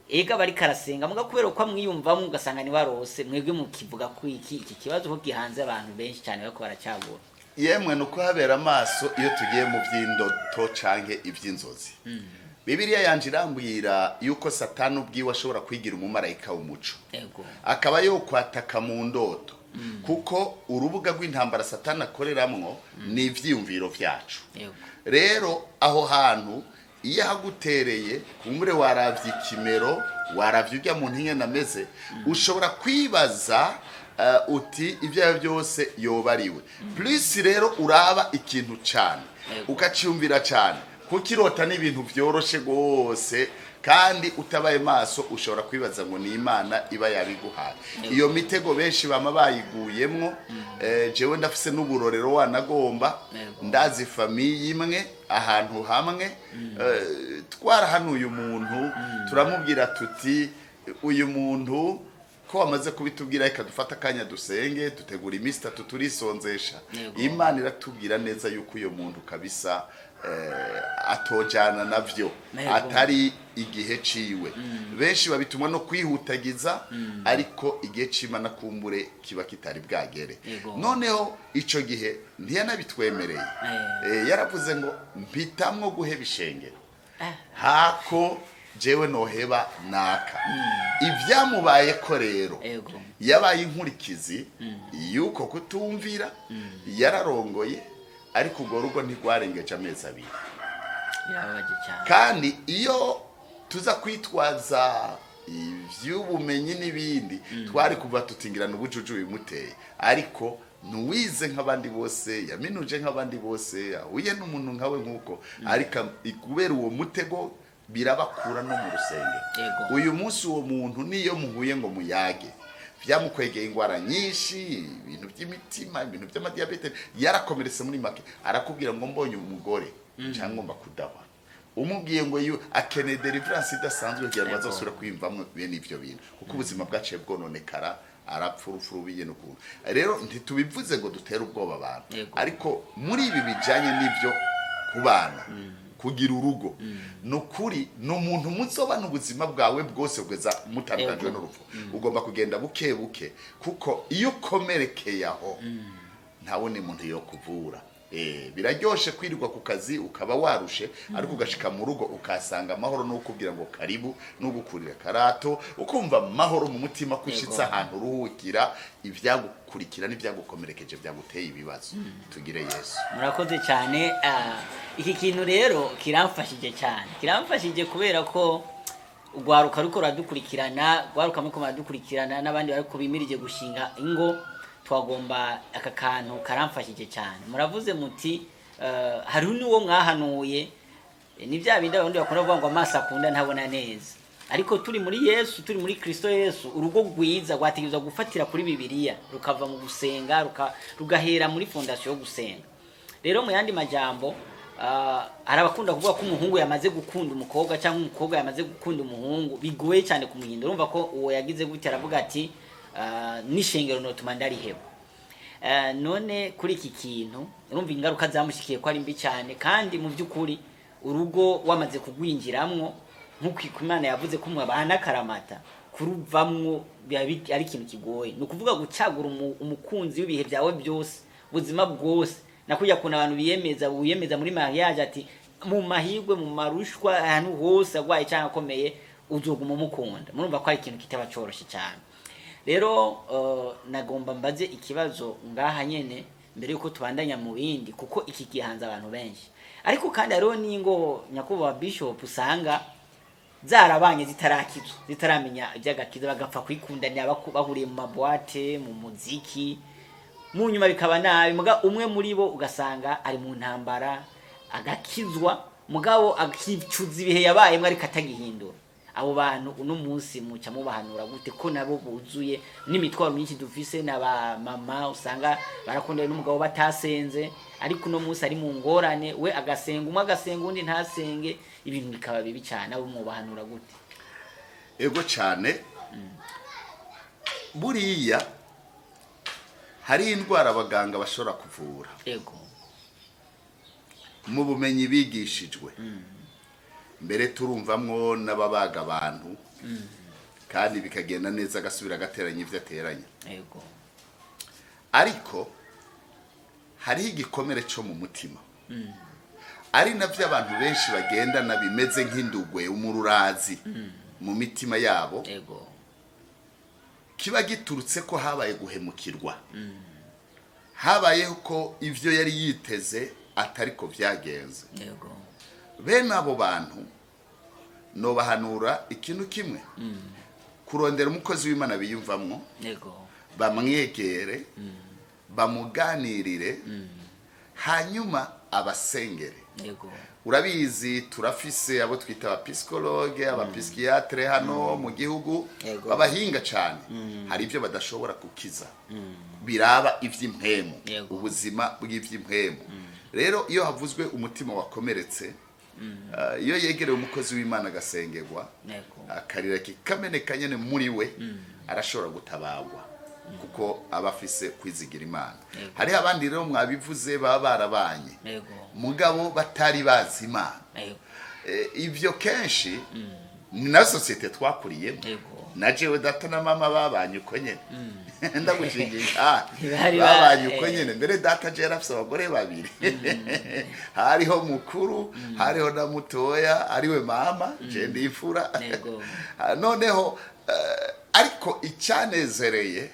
ega bari karasenga muga kubera ko amwiyumvamo ugasanga ni warose. Mwebwe mukivuga ko iki kibazo ko gihanze abantu benshi cyane bako baracagura. Yemwe nuko habera amaso iyo tugiye mu by'indoto canke iby'inzozi. Bibiliya yanje irambwira yuko Satani ubwiwe ashobora kwigira umumarayika w'umuco, akaba yo kwataka mu ndoto, kuko urubuga rw'intambara Satani akoreramwo ni ivyiyumviro vyacu. Rero aho hantu iyo hagutereye kumure waravye ikimero, waravye urya muntu nyene ameze, ushobora kwibaza uti ibyo byose yobariwe. Plus rero uraba ikintu cyane ukaciyumvira cyane, kukirota n'ibintu byoroshe gose kandi utabaye maso ushobora kwibaza ngo ni Imana iba yabiguhaye. Iyo mitego benshi bama bayiguyemwo. Jewe ndafise n'uburorero wanagomba, ndazi famiye imwe ahantu hamwe, twarahanuye umuntu turamubwira tuti uyu muntu ko wamaze kubitubwira reka dufata akanya dusenge dutegura iminsi 3 turisonzesha. Imana iratubwira neza yuko uyo muntu kabisa atojana navyo, atari igihe ciwe. Benshi babitumwa no kwihutagiza, ariko igihe c'Imana kumbure kiba kitari bwagere. Noneho ico gihe ntiyanabitwemereye. Yaravuze ngo mpitamwo guheba ishengero hako jewe noheba naka. Ivyamubaye ko rero yabaye inkurikizi yuko kutumvira, yararongoye ariko ubwo rugo ntigwarengeje amezi 2. Kandi iyo tuza kwitwaza ivy'ubumenyi n'ibindi twari kuva tutingirana ubujuju bimuteye, ariko nuwize nk'abandi bose, yaminuje nk'abandi bose, uye n'umuntu nkawe nkuko, ariko ikubera uwo mutego birabakura no mu rusenge. Uyu munsi uwo muntu niyo muhuye ngo muyage vyamukwegeye ingwara nyinshi, ibintu by'imitima, ibintu by'amadiyabete, yarakomeretse muri make. Arakubwira ngo mbonye umugore cyangwa ngomba kudahwa, umubwiye ngo akeneye deliverance idasanzwe kugira ngo azosubira kwiyumvamo bene ivyo bintu, kuko ubuzima bwaciye bwononekara, arapfa urupfu rubiye n'ukuntu. Rero ntitubivuze ngo dutere ubwoba abantu, ariko muri ibi bijanye n'ivyo kubana, kugira urugo, nukuri n'umuntu muzobana ubuzima bwawe bwose bweza mutandukanye n'urupfu. Ugomba kugenda buke buke, kuko iyo komerekeye aho ntawe ni muntu yo kuvura. Biraryoshe kwirirwa ku kazi ukaba warushe, ariko ugashika mu rugo ukasanga amahoro no kubwira ngo karibu no gukurira karato, ukumva amahoro mu mutima kushitsa ahantu uruhukira, ivyagukurikira n'ivyagukomerekeje byaguteye ibibazo. Tugire Yesu. Murakoze cyane. Iki kintu rero kiramfashije cyane, kiramfashije kubera ko ugwaruka ruko radukurikirana, gwaruka muko maradukurikirana n'abandi bari kubimirije gushinga ingo, twagomba aka kantu karamfashije cyane. Muravuze muti hari n'uwo mwahanuye, ni bya bindi abandi bakora kuvuga ngo amaso akunda ntabona neza, ariko turi muri Yesu, turi muri Kristo Yesu, urugo rwiza rwategerezwa gufatira kuri Bibiliya, rukava mu gusenga, rugahera muri fondation yo gusenga. Rero mu yandi majambo, hari abakunda kuvuga ko umuhungu yamaze gukunda umukobwa cyangwa umukobwa yamaze gukunda umuhungu, bigoye cyane kumuhindura. Urumva ko uwo yagize gute, aravuga ati n'ishengero notuma ndariheba. None kuri iki kintu urumva ingaruka zamushikiye ko ari mbi cyane, kandi mu by'ukuri urugo wamaze kugwinjiramwo, nk'uko Imana yavuze ko mwabana karamata, kuruvamwo ari ikintu kigoye. Ni ukuvuga gucagura umukunzi w'ibihe byawe byose, ubuzima bwose. Nakujya kuna abantu biyemeza muri mariage ati mu mahirwe, mu marushwa, ahantu hose agwaye cyangwa akomeye uzoguma umukunda. Murumva ko ari ikintu kitaba cyoroshye cyane. Rero nagomba mbaze ikibazo ngaha nyene mbere yuko tubandanya mu bindi, kuko iki gihanze abantu benshi. Ariko kandi hariho n'ingo nyakubahwa Bishop usanga zarabanye zitarakizwa, zitaramenya iby'agakiza, bagapfa kwikundanira bahuriye mu mabwate, mu muziki, mu nyuma bikaba nabi. Muga umwe muri bo ugasanga ari mu ntambara, agakizwa mugabo akicuza ibihe yabayemo ariko atagihindura. Abo bantu uno munsi muca mubahanura gute ko nabo buzuye n'imitwaro myinshi dufise, n'aba mama usanga barakundana n'umugabo batasenze, ariko uno munsi ari mu ngorane, we agasenga, umwe agasenga undi ntasenge, ibintu bikaba bibi cyane. Abo mubahanura gute? Ego cyane. Buriya hari indwara abaganga bashobora kuvura, ego, mu bumenyi bigishijwe. Mbere turumvamwo n'ababaga abantu, kandi bikagenda neza, agasubira agateranya ivyo ateranya. Ego. Ariko hariho igikomere cyo mu mutima, ari navyo abantu benshi bagendana bimeze nk'indugwe, umururazi mu mitima yabo. Ego. Kiba giturutse ko habaye guhemukirwa, habayeho ko ivyo yari yiteze atariko vyagenze. Ego. Bene abo bantu no bahanura ikintu kimwe, kurondera umukozi w'Imana biyumvamwo, bamwegere, bamuganirire, hanyuma abasengere. Urabizi turafise abo twita abapsikologe, abapsikiatre hano mu gihugu, babahinga cyane. Hari ibyo badashobora kukiza, biraba ivy'impemu, ubuzima bw'ivy'impemu. Rero iyo havuzwe umutima wakomeretse, iyo yegereye umukozi w'Imana agasengerwa, akarira kikameneka nyene muri we, arashobora gutabagwa, kuko abafise kwizigira Imana. Hari abandi rero mwabivuze baba barabanye, mugabo batari bazi Imana. Ivyo kenshi ni na societe twakuriyemo. Na jewe data na mama babanye uko nyene. Ndagushingira babanye uko nyene. Mbere data je yarafise abagore babiri, hariho mukuru, hariho na mutoya, ariwe mama, je ndifura. Noneho ariko icyanezereye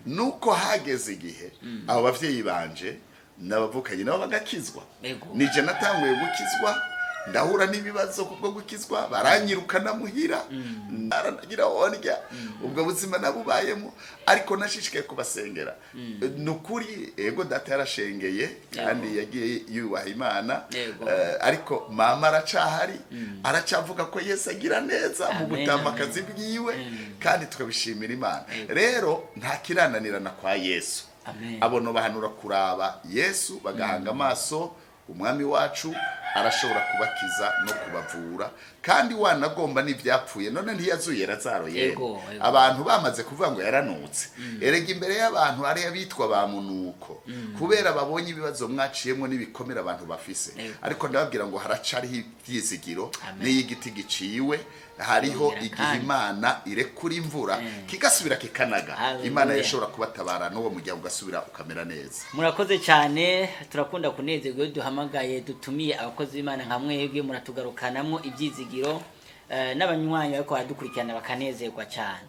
nuko hageze igihe abo bavyeyi banje n'abavukanye nabo bagakizwa. Nije natanguye gukizwa, ndahura n'ibibazo kubwo gukizwa baranyirukana muhira naranagira wondya ubwo buzima nabubayemo ariko nashishikaye kubasengera nukuri ego data yarashengeye kandi yagiye yubaha Imana ariko mama aracahari aracavuga ko Yesu agira neza mu butamakazi bwiwe kandi tukabishimira Imana rero nta kirananirana kwa Yesu abono bahanura kuraba Yesu bagahanga amaso umwami wacu arashobora kubakiza no kubavura kandi wanagomba n'ivyapfuye none ntiyazuye Lazaro yego abantu bamaze kuvuga ngo yaranutse erega imbere y'abantu ari abitwa ba munuko kubera babonye ibibazo mwaciyemo n'ibikomera abantu bafise ariko ndababwira ngo haracariho ivyizigiro n'igiti giciwe hariho igihe Imana irekura imvura kigasubira kikanaga Imana yashobora kubatabara n'uwo mujya ugasubira ukamera neza. Murakoze cyane turakunda kunezerwa duhamagaye dutumiye abakozi b'Imana nka mwebwe muratugarukanamo ibyizigiro n'abanywanyi ariko badukurikirana bakanezerwa cyane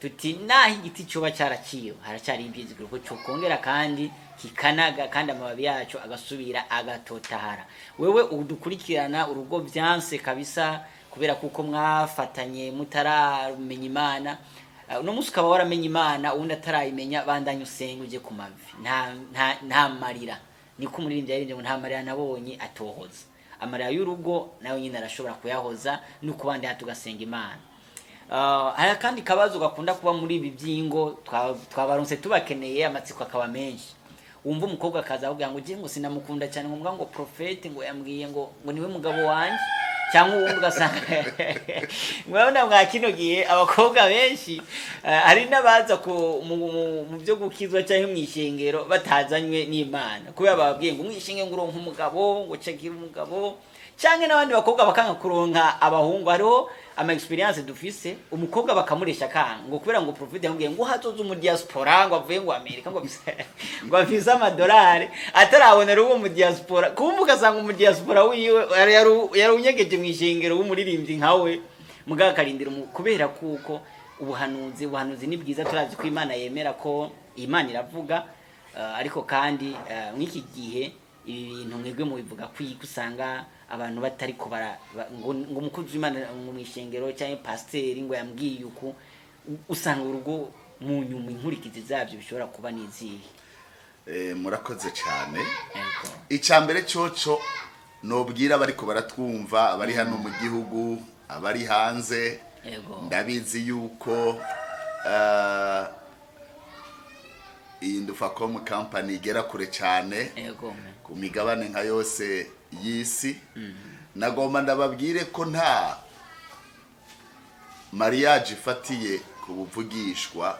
tuti naho igiti cyoba cyaraciye haracyari ibyizigiro ko cyo kongera kandi kikanaga kandi amababi yacu agasubira agatotahara. Wewe udukurikirana urugo byanse kabisa kubera kuko mwafatanye mutaramenya Imana no musukaba waramenye Imana undi atarayimenya bandanye usenga uje ku mavi nta marira niko umuririmbyi yaririmbye ngo nta marira nabonye atohoza amarira y'urugo nayo nyine arashobora kuyahoza nuko bandi hatugasenga Imana. Aya kandi kabazo gakunda kuba muri ibi byingo twabaronse tubakeneye amatsiko akaba menshi wumva umukobwa akaza avuga ngo je ngo sinamukunda cyane ngo profete ngo yambwiye ngo niwe mugabo wanje cyangwa ubundi ugasanga murabona mwa kino gihe abakobwa benshi ari nabaza mu byo gukizwa cyangwa mwishengero batazanywe n'Imana kubera bababwiye ngo mwishenge ngo uronka umugabo ngo cekira umugabo cyangwa n'abandi bakobwa bakanga kuronka abahungu hariho ama experience dufise umukobwa bakamuresha kanga ngo kubera ngo profite yambwiye ngo hazoza mu diaspora ngo avuye ngo Amerika ngo afise amadolari atarabona rugo mu diaspora kumvuga sanga mu diaspora wiwe yarunyegeje mwishengero w'umuririmbyi nkawe mugakarindira kubera kuko ubuhanuzi ni bwiza turazi ko Imana yemera ko Imana iravuga ariko kandi mw'iki gihe ibi bintu mwebwe mu bivuga kwikusanga abantu batari ko ngo umukozi w'Imana mu mwishengero cyangwa pasteur ngo yambwiye uko usanga urugo mu nyuma inkurikizi zabyo bishobora kuba nizihe. Murakoze cyane icambere cyoco nobwira bari ko baratwumva abari hano mu gihugu abari hanze ndabizi yuko Indufacom company igera kure cyane ku migabane nka yose y'isi nagomba ndababwire ko nta mariage ifatiye ku buvugishwa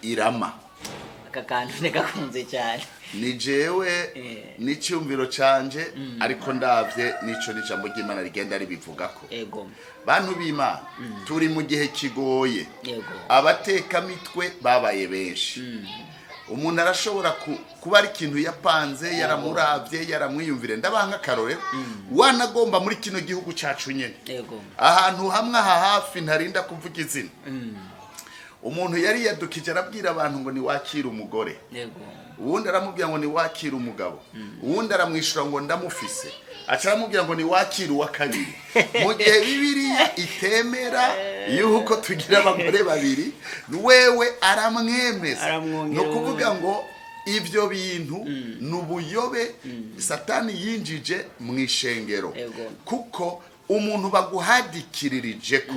irama akakantu negakunze cyane ni jewe n'icyumviro canje ariko ndavye nico n'ijambo ry'Imana rigenda ribivugako bantu b'Imana turi mu gihe kigoye abateka mitwe babaye benshi umuntu arashobora kuba ari ikintu yapanze yaramuravye yaramwiyumvire ndabanka karore wanagomba muri kino gihugu cyacu nyene ahantu hamwe hafi ntarinda kuvuga izina umuntu yari yadukije arabwira abantu ngo ni wakira umugore uwundi aramubwira ngo ni wakira umugabo uwundi aramwishura ngo ndamufise acaramubwira ngo ni wakira uwa kabiri mu gihe Bibiliya itemera yuko tugira abagore babiri wewe aramwemeza no kuvuga ngo ivyo bintu nubuyobe Satani yinjije mwishengero kuko umuntu baguhadikirije ko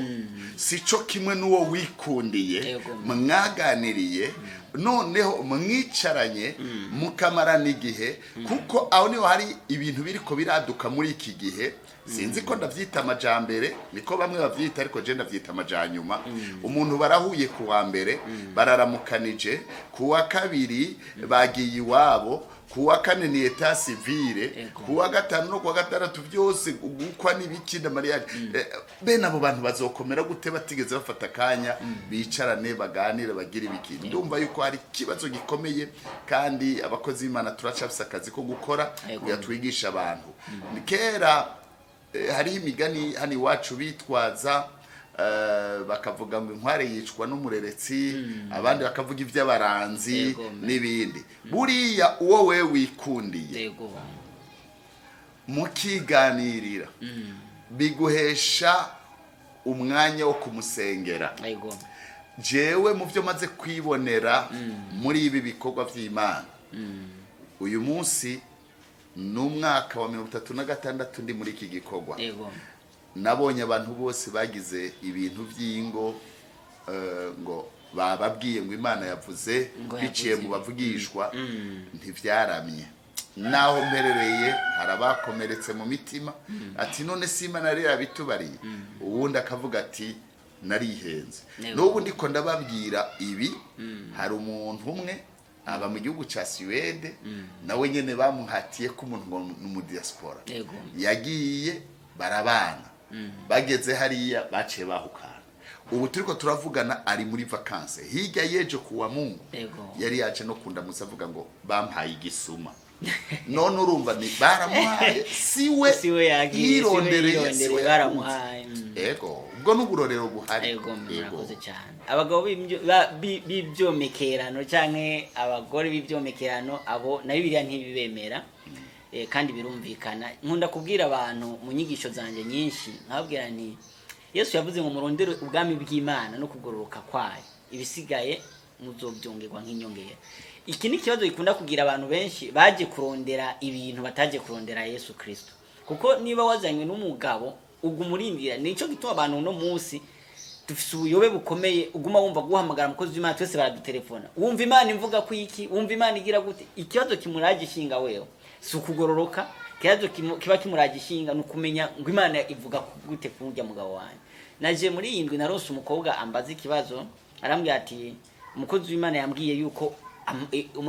sico kimwe nuwo wikundiye mwaganiriye noneho mwicaranye mukamarana igihe kuko aho niho hari ibintu biriko biraduka muri iki gihe sinzi ko ndavyita amajambere niko bamwe bavyita ariko je ndavyita amajanyuma umuntu barahuye ku wa mbere bararamukanije ku wa kabiri bagiye iwabo kuwa kane ni etat civile kuwa gatanu no kuwa gatandatu byose gukwa n'ibikina mariage bene abo bantu bazokomera gute batigeze bafata kanya bicarane baganire bagira ibikindi ndumva yuko hari kibazo gikomeye kandi abakozi b'Imana turacafisa akazi ko gukora yatwigisha abantu kera hari imigani hani wacu bitwaza bakavuga ngo inkware yicwa n'umureretsi abandi bakavuga iby'abaranzi n'ibindi buriya uwo we wikundiye mukiganirira biguhesha umwanya wo kumusengera. Jewe mu byo maze kwibonera muri ibi bikorwa by'Imana, uyu munsi n'umwaka wa 36 ndi muri iki gikorwa, nabonye abantu bose bagize ibintu by'ingo ngo bababwiye ngo Imana yavuze biciye mu bavugishwa ntivyaramye. Naho mperereye harabakomeretse mu mitima ati none si Imana rero yabitubariye, uwundi akavuga ati narihenze. N'ubu ndiko ndababwira ibi, hari umuntu umwe aba mu gihugu ca Suède, nawe nyene bamuhatiye ko umuntu ngo mu diaspora yagiye barabana, bageze hariya baciye bahukana. Ubu turiko turavugana ari muri vacances, hirya yejo kuwa Mungu yari yaje no kundamusa avuga ngo bampaye igisuma. None urumva ni baramuhaye siwe yirondereye, siwe baramuhaye. Ubwo n'uburorero buhari. Murakoze cyane. Abagabo b'ibyomekerano canke abagore b'ibyomekerano abo na Bibiliya ntibibemera, kandi birumvikana. Nkunda kubwira abantu mu nyigisho zanje nyinshi, nkababwira nti Yesu yavuze ngo murondere ubwami bw'Imana no kugororoka kwayo, ibisigaye muzobyongerwa nk'inyongera. Iki ni kibazo gikunda kugira abantu benshi baje kurondera ibintu bataje kurondera Yesu Kristo. Kuko niba wazanywe n'umugabo ugumurindira, nico gituma abantu no munsi dufise ubuyobe bukomeye, uguma wumva guhamagara umukozi w'Imana, twese baradutelefona, wumva Imana imvuga ku iki, wumva Imana igira gute. Ikibazo kimuraje ishinga wewe si ukugororoka, kibazo kiba kimuraje ishinga nukumenya ngo Imana ivuga gute kurya mugabo wanje. Naje muri yindwi narose umukobwa ambaza ikibazo, arambwira ati umukozi w'Imana yambwiye yuko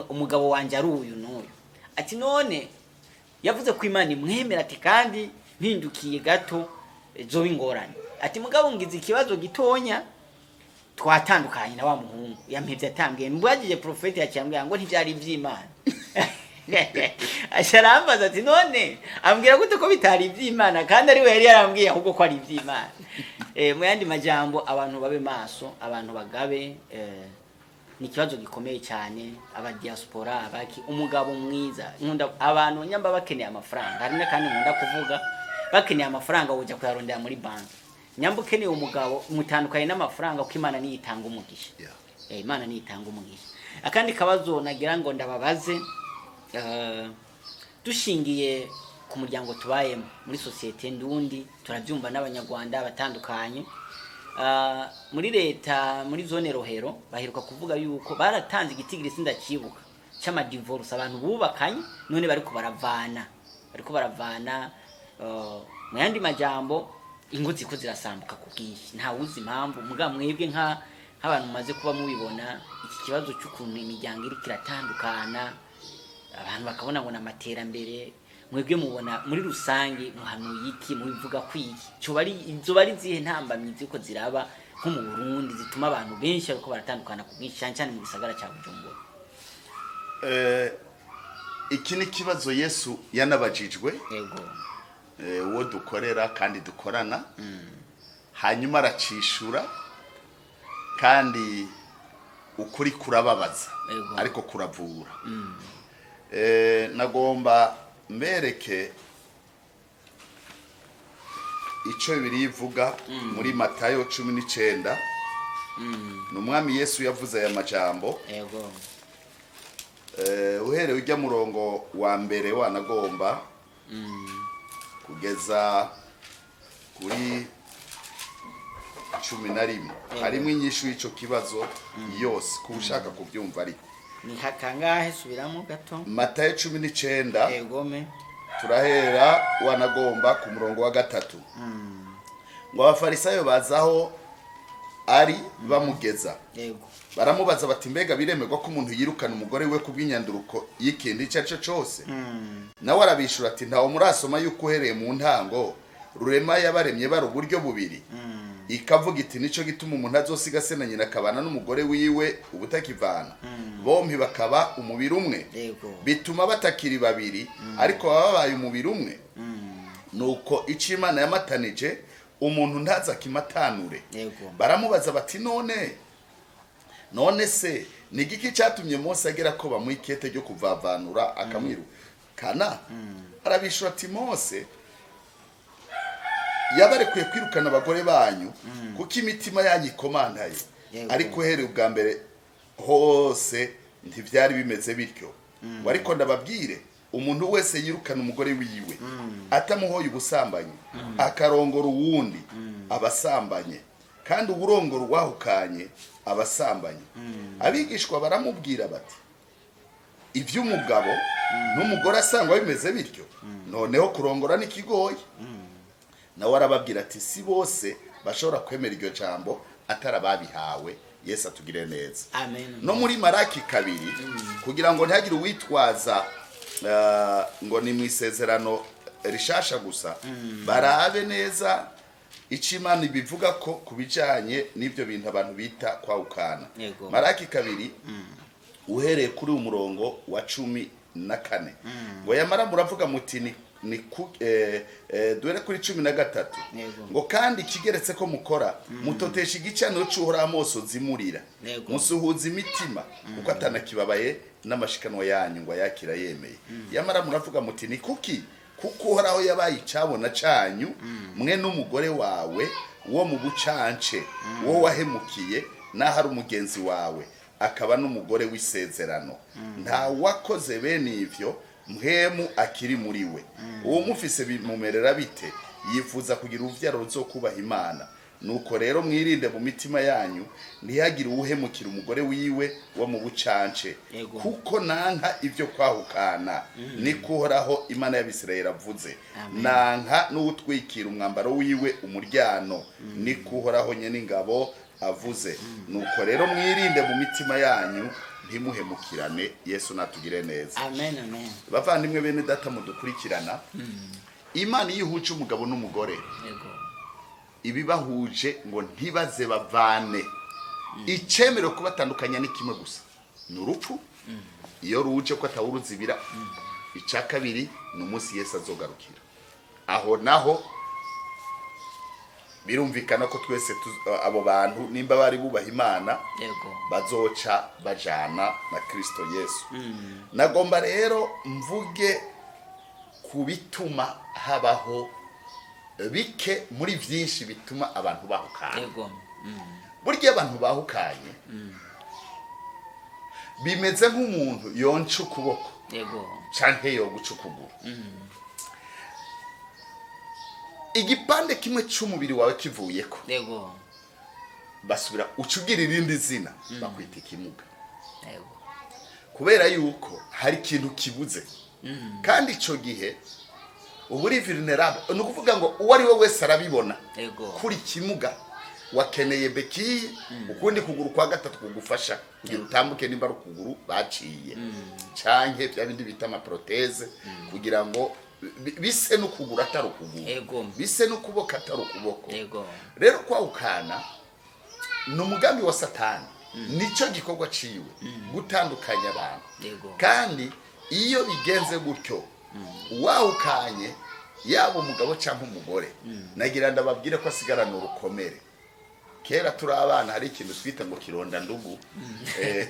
umugabo wanje ari uyu n'uyu. Ati none yavuze ko Imana imwemera, ati kandi mpindukiye gato zoba ingorane. Ati mugabo ngize ikibazo gitonya, twatandukanye na wa muhungu yampevye atambwiye, mbwagije profeti yacyambwira ngo ntivyari ivy'Imana. Asharambaza ati none ambwira gute ko bitari ivy'Imana kandi ari we yari yarambwiye ahubwo ko ari ivy'Imana. Mu yandi majambo abantu babe maso, abantu bagabe. Ni kibazo gikomeye cyane aba diaspora abaki. Umugabo mwiza nkunda abantu nyamba bakeneye amafaranga, hari kandi nkunda kuvuga bakeneye amafaranga ujya kuyarondera muri bank. Nyamba ukeneye umugabo mutandukanye n'amafaranga, kuko Imana niyo itanga umugisha. Imana niyo itanga umugisha. Akandi kabazo nagira ngo ndababaze, dushingiye ku muryango tubayemo muri societe ndundi, turabyumva n'abanyarwanda batandukanye. Muri leta muri zone Rohero baheruka kuvuga yuko baratanze igitigiri sindakibuka cyama divorce, abantu bubakanye none bariko baravana mu yandi majambo ingo ziko zirasambuka kubwishi, nta wuzi impamvu. Muga mwebwe nk'abantu maze kuba mubibona iki kibazo cy'ukuntu imiryango iri kiratandukana, abantu bakabona ngo n'amaterambere, mwebwe mubona muri rusange muhanuye iki, mubivuga kwiki, cyo bari zihe ntambamizi uko ziraba nko mu Burundi zituma abantu benshi ariko baratandukana kubwishi cyane mu gisagara cya Bujumbura? Iki ni kibazo Yesu yanabajijwe, uwo dukorera kandi dukorana, hanyuma aracishura, kandi ukuri kurababaza ariko kuravura. Nagomba mbereke ico Bibiliya ivuga muri Matayo 19. N'umwami Yesu yavuze aya majambo. Uhereye ujya murongo wa mbere wanagomba kugeza kuri 11 harimo inyishu y'ico kibazo yose kubushaka kubyumva. Ariko ni hakangahe subiramo gato? Matayo 19 turahera wanagomba ku murongo wa 3. Ngo abafarisayo bazaho ari bamugeza, baramubaza bati mbega biremerwa ko umuntu yirukana umugore we kubw'inyanduruko y'ikindi cyaco cyose? Nawe arabishura ati ntawo murasoma yuko uhereye mu ntango rurema yabaremye bari uburyo bubiri, ikavuga iti nico gituma umuntu azosiga se na nyina akabana n'umugore wiwe ubutakivana, bompi bakaba umubiri umwe. Bituma batakiri babiri ariko babaye umubiri umwe. Nuko ico Imana yamatanije umuntu ntaza kimatanure. Baramubaza bati none se ni giki cyatumye Mose agera ko bamwikete ryo kuvavanura akamwiru kana arabishura ati Mose yabarekuye kwirukana abagore banyu kuko imitima yanyu ikomantaye, ariko uhereye ubwa mbere hose ntivyari bimeze bityo. Ariko ndababwire, umuntu wese yirukana umugore wiwe atamuhoye ubusambanyi akarongora uwundi abasambanye, kandi uburongoro wahukanye abasambanye. Abigishwa baramubwira bati, ivy'umugabo n'umugore asangwa bimeze bityo, noneho kurongora n'ikigoye. Nawe arababwira ati, si bose bashobora kwemera iryo jambo atarababihawe. Yesu atugire neza. Amen. No muri Maraki 2 kugira ngo ntihagire uwitwaza ngo ni mu isezerano rishasha gusa, barabe neza icyo Imana bivuga ko kubijanye n'ibyo bintu abantu bita kwahukana. Maraki 2 uhereye kuri umurongo wa 14 ngo yamara muravuga muti ni duhere kuri 13 ngo kandi ikigeretse ko mukora mutotesha igicaniro cy'uhoraho amoso zimurira, musuhuza imitima kuko atanakibabaye n'amashikanwa yanyu ngo yakira yemeye. Yamara muravuga muti ni kuki? Kuko uhoraho yabaye icabona canyu, mwe n'umugore wawe wo mu bucance wo wahemukiye, naho ari umugenzi wawe akaba n'umugore w'isezerano. Nta wakoze bene ivyo mpemu akiri muri we. Uwo mufise bimumerera bite? Yifuza kugira uruvyaro ruzokubaha Imana. Nuko rero mwirinde mu mitima yanyu ntihagire uwuhemukira umugore wiwe wo mu bucance, kuko nanka ivyo kwahukana ni kuhoraho Imana y'Abisirayeli avuze. Nanka n'uwutwikira umwambaro wiwe umuryano, ni kuhoraho nyene ingabo avuze. Nuko rero mwirinde mu mitima yanyu ntimuhemukirane. Yesu natugire neza. Amen, amen. Bavandimwe bene data mudukurikirana, Imana yihuje umugabo n'umugore, ibibahuje ngo ntibaze bavane. Icemero kubatandukanya ni kimwe gusa, ni urupfu. Iyo ruje ko atawuruzibira. Icya kabiri ni umunsi Yesu azogarukira. Aho naho birumvikana ko twese abo bantu nimba bari bubaha Imana bazoca bajana na Kristo Yesu. Nagomba rero mvuge kubituma habaho bike muri byinshi bituma abantu bahukana. Burya abantu bahukanye bimeze nk'umuntu yonca ukuboko canke yo guca ukuguru. Igipande kimwe cy'umubiri wawe kivuyeko, basubira ucugira irindi zina bakwita ikimuga, kubera yuko hari ikintu kibuze. Kandi ico gihe uburi vulnerable, no kuvuga ngo uwo ari we wese arabibona kuri kimuga. Wakeneye beki ukundi kuguru kwa gatatu kugufasha kugira utambuke nimba ari ukuguru baciye, canke bya bindi bita ama proteze kugira ngo bise no kugura atari ukuguru, bise no kuboka atari ukuboko. Rero kwahukana ni umugambi wa Satani, nico gikorwa ciwe gutandukanya abantu. Kandi iyo bigenze gutyo wahukanye yabo umugabo cyangwa umugore, nagira ndababwire ko asigarana urukomere. Kera turi abana hari ikintu twita ngo kironda ndugu,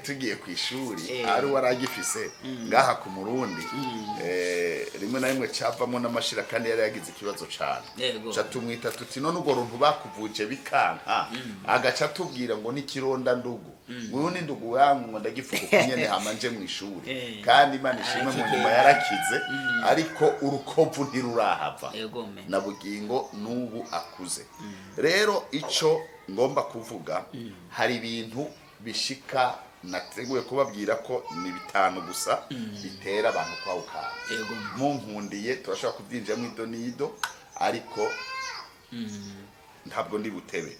tugiye ku ishuri ari waragifise ngaha ku Murundi, rimwe na rimwe cyavamo n'amashira kandi yari yagize ikibazo cyane. Cha tumwita tuti none ubwo runtu bakuvuje bikanka, agaca tubwira ngo ni kironda ndugu. Wewe ni ndugu yangu ngo ndagifuka nyene hamanje mu ishuri, kandi Imana ishimwe mu nyuma yarakize, ariko urukovu ntirurahava na bugingo n'ubu akuze. Rero ico ngomba kuvuga, hari ibintu bishika nateguye kubabwira ko ni 5 gusa bitera abantu kwahukana. Munkundiye turashaka kubyinjira mu idonido, ariko ntabwo ndi butebe.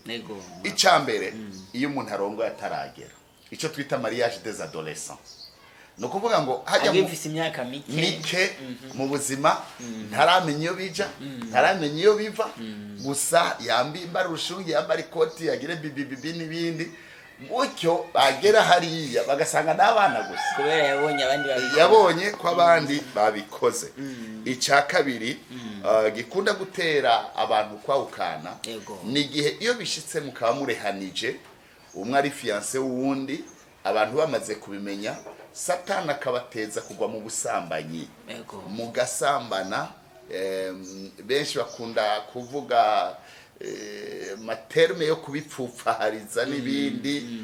Icambere, iyo umuntu arongo yataragera, ico twita mariage des adolescents, no kuvuga ngo hajya mu imyaka mike mu buzima, ntaramenya iyo bija, ntaramenya iyo biva, gusa yambimba rushungi, yambara ikoti, yagire bibibi n'ibindi, gutyo bagera hariya bagasanga n'abana gusa, kubera yabonye ko abandi babikoze. Icya kabiri gikunda gutera abantu kwahukana ni igihe iyo bishitse mukaba murehanije, umwe ari fiancé wundi, abantu bamaze kubimenya, satani akabateza kugwa mu busambanyi mugasambana. Benshi bakunda kuvuga materme yo kubipfupfahariza n'ibindi,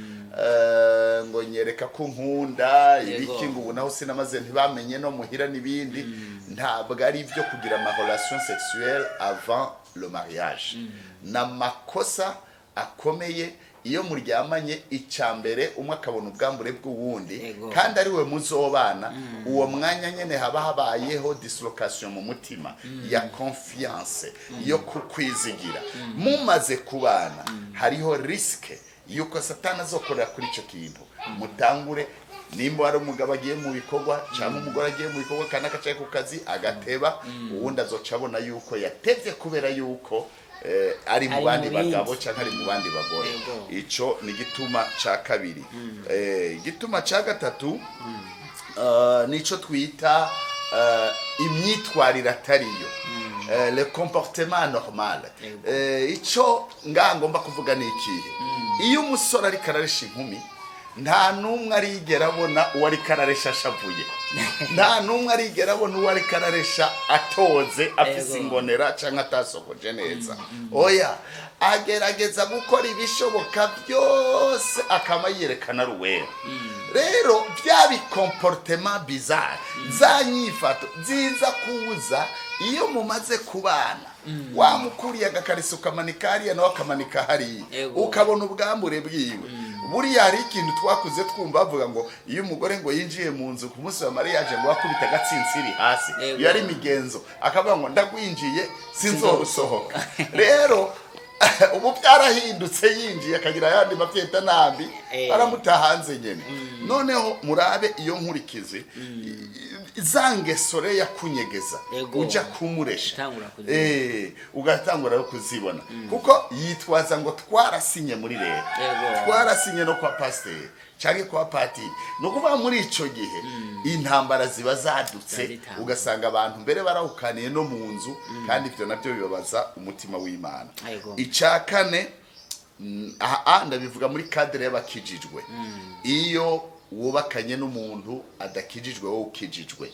ngo nyereka ko nkunda ibiki, ngo ubu naho sinamaze ntibamenye no muhira n'ibindi. Ntabwo ari byo kugira ama relation sexuelle avant le mariage. Na makosa akomeye iyo muryamanye icambere umwe akabona ubwambure bw'uwundi kandi ari we muzobana, uwo mwanya nyene haba habayeho dislocation mu mutima ya confiance yo kukwizigira. Mumaze kubana hariho riske yuko satani azokorera kuri ico kintu. Mutangure nimba ari umugabo agiye mu bikorwa cyangwa umugore agiye mu bikorwa kandi akacaye ku kazi agateba, uwundi azoca abona yuko yatevye kubera yuko ari mu bandi bagabo cyangwa ari mu bandi bagore. Ico ni gituma ca kabiri. Gituma ca gatatu nico twita imyitwarire atariyo, le comportement normal. Ico ngomba kuvuga ni ikihe? Iyo umusore ari kararesha inkumi, nta numwe arigera abona uwo ari kararesha ashavuye, nta numwe arigera abona uwo ari kararesha atoze afise ingonera cyangwa atasokoje neza. Oya, agerageza gukora ibishoboka byose akama yerekana ruwera. Rero bya bikomportement bizarre, za nyifato ziza kuza iyo mumaze kubana. Wamukuriye agakariso kamanika hariya nawe akamanika hariya, ukabona ubwambure bwiwe. Buriya hari ikintu twakuze twumva bavuga ngo iyo umugore ngo yinjiye mu nzu ku munsi wa mariage ngo akubita agatsinsiri hasi, yari migenzo, akavuga ngo ndagwinjiye sinzorusohoka. Rero ubu byarahindutse, yinjiye akagira yandi mafyeta nambi baramutahanze nyene. Noneho murabe iyo nkurikize zangesore yakunyegeza uja kumuresha, ugatangura kuzibona kuko yitwaza ngo twarasinye muri leta, twarasinye no kwa pasteur cyangwa kwa patiri. No kuva muri ico gihe intambara ziba zadutse, ugasanga abantu mbere barawukaniye no mu nzu, kandi ivyo navyo bibabaza umutima w'Imana. Icakane ndabivuga muri cadre y'abakijijwe. Iyo wubakanye n'umuntu adakijijwe wowe ukijijwe,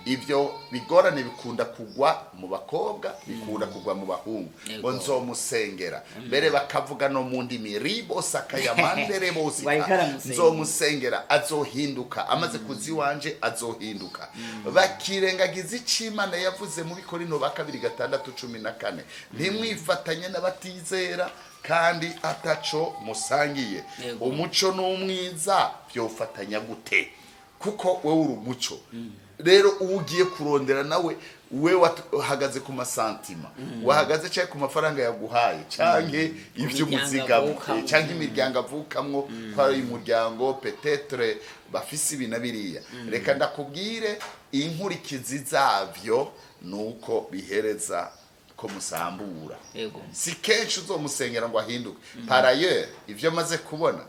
ivyo bigorane bikunda kugwa mu bakobwa, bikunda kugwa mu bahungu. Ngo nzomusengera, mbere bakavuga no mu ndimi ribo sakayamandere bose, nzomusengera azohinduka, amaze kuzi wanje azohinduka. Bakirengagiza icimana yavuze mu Bikorino ba 2:6-14, ntimwifatanye n'abatizera kandi ataco musangiye. Umuco n'umwiza byofatanya gute? Kuko wewe uri umuco. Rero ugiye kurondera nawe we wahagaze ku masantima, wahagaze cyane ku mafaranga yaguhaye canke ivyo muzigamo canke imiryango avukamwo, kwa uyu muryango peut-être bafise ibinabiriya. Reka ndakubwire inkurikizi zavyo nuko bihereza ko musambura. Si kenshi uzomusengera ngo ahinduke. Par ailleurs, ivyo maze kubona,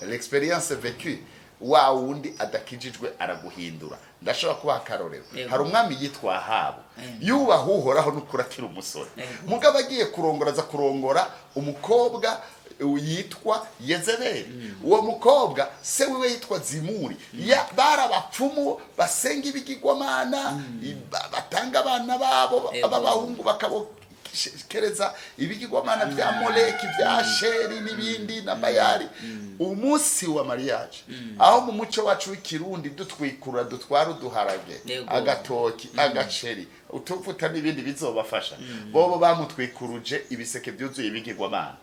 l'expérience vécue, wa wundi adakijijwe araguhindura. Ndashobora kuba akarorero. Hari umwami yitwa Ahabu, yubaha Uhoraho n'ukuri akiri umusore. Mugabo agiye kurongora kurongora umukobwa yitwa Yezebeli. Uwo mukobwa se wiwe yitwa Zimuri. Barabapfumu basenga ibigirwamana, batanga abana babo abahungu bakabokereza ibigirwamana bya Moleki, bya Sheri n'ibindi na Bayali. Umunsi wa mariage, aho mu muco wacu w'ikirundi dutwikura dutwara uduharage, agatoki, agaceri, utuvuta n'ibindi bizobafasha. Bobo bamutwikuruje ibiseke byuzuye ibigirwamana,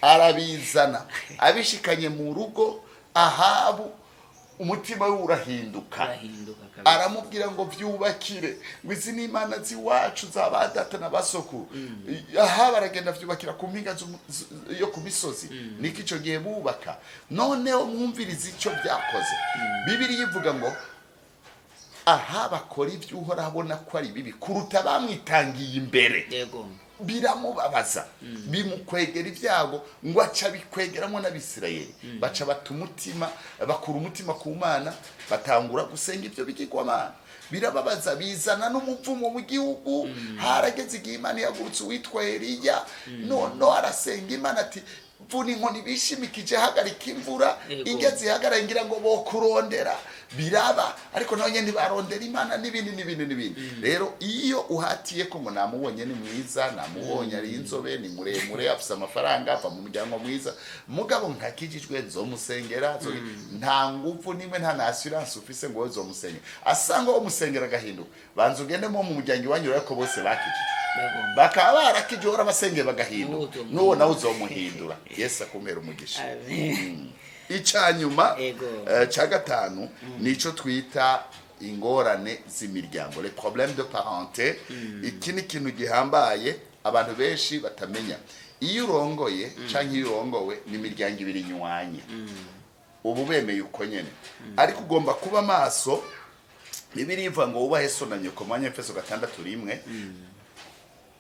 arabizana abishikanye mu rugo. Ahabu umutima we urahinduka, aramubwira ngo vyubakire, wizi n'Imana ziwacu zabadata na basokuru. Aha baragenda vyubakira ku mpinga yo ku misozi. Niki ico gihe bubaka. Noneho mwumviriza ico byakoze. Bibiliya ivuga ngo aha bakora ivyo Uhoraho abona ko ari bibi kuruta bamwitangiye imbere. Biramubabaza, bimukwegera ibyago, ngo aca bikwegeramo n'Abisirayeli. Baca batumutima, bakura umutima ku Mana, batangura gusenga ivyo bigirwamana. Birababaza, bizana n'umuvumo mu gihugu. Harageze igihe Imana yagurutse uwitwa Eliya, no arasenga Imana ati vuna inkoni bishimikije hagarika imvura Yego. inge zihagaraye ngira ngo bokurondera biraba ariko nawe nyene barondera imana n'ibindi rero iyo uhatiye ko ngo namubonye ni mwiza namubonye ari inzobe ni muremure afise amafaranga ava mu muryango mwiza mugabo ntakijijwe nzomusengera nta nguvu nimwe nta na assurance ufise ngo uzomusengera asanga wo musengera gahinduka banza ugende mu muryango iwanyu ariko bose bakijijwe bakaba barakijora basengeye bagahinduka nuwo nawe uzomuhindura Yesu akumera umugisha icanyuma ca gatanu nico twita ingorane z'imiryango les problèmes de parenté iki ni kintu gihambaye abantu benshi batamenya iyo urongoye canke iyo urongowe ni imiryango ibiri nywanyi ubu bemeye uko nyene ariko ugomba kuba maso Bibiliya ngo ubahe so na nyoko manye Efeso 6:1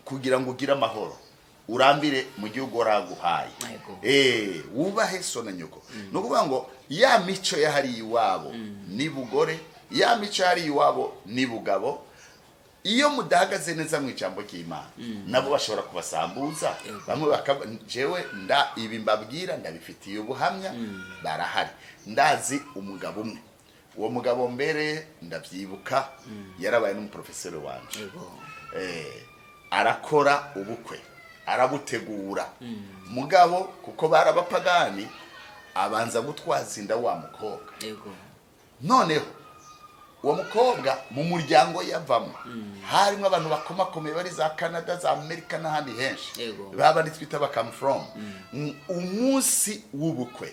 kugira ngo ugire amahoro urambire mu gihugu oraguhaye wubahe so na nyoko no kuvuga ngo ya mico yahari iwabo ni bugore ya mico yahari iwabo ni bugabo iyo mudahagaze neza mu ijambo ry'Imana nabo bashobora kubasambuza bamwe jewe nda ibi mbabwira ndabifitiye ubuhamya barahari ndazi umugabo umwe uwo mugabo mbere ndavyibuka yarabaye n'umuprofesori wanje arakora ubukwe arabutegura mugabo kuko barabapagani abanza gutwaza inda wa mukobwa noneho uwo mukobwa mu muryango yavamo harimo abantu bakomakomeye bari za Canada za Amerika n'ahandi henshi baba twita bakam from umunsi w'ubukwe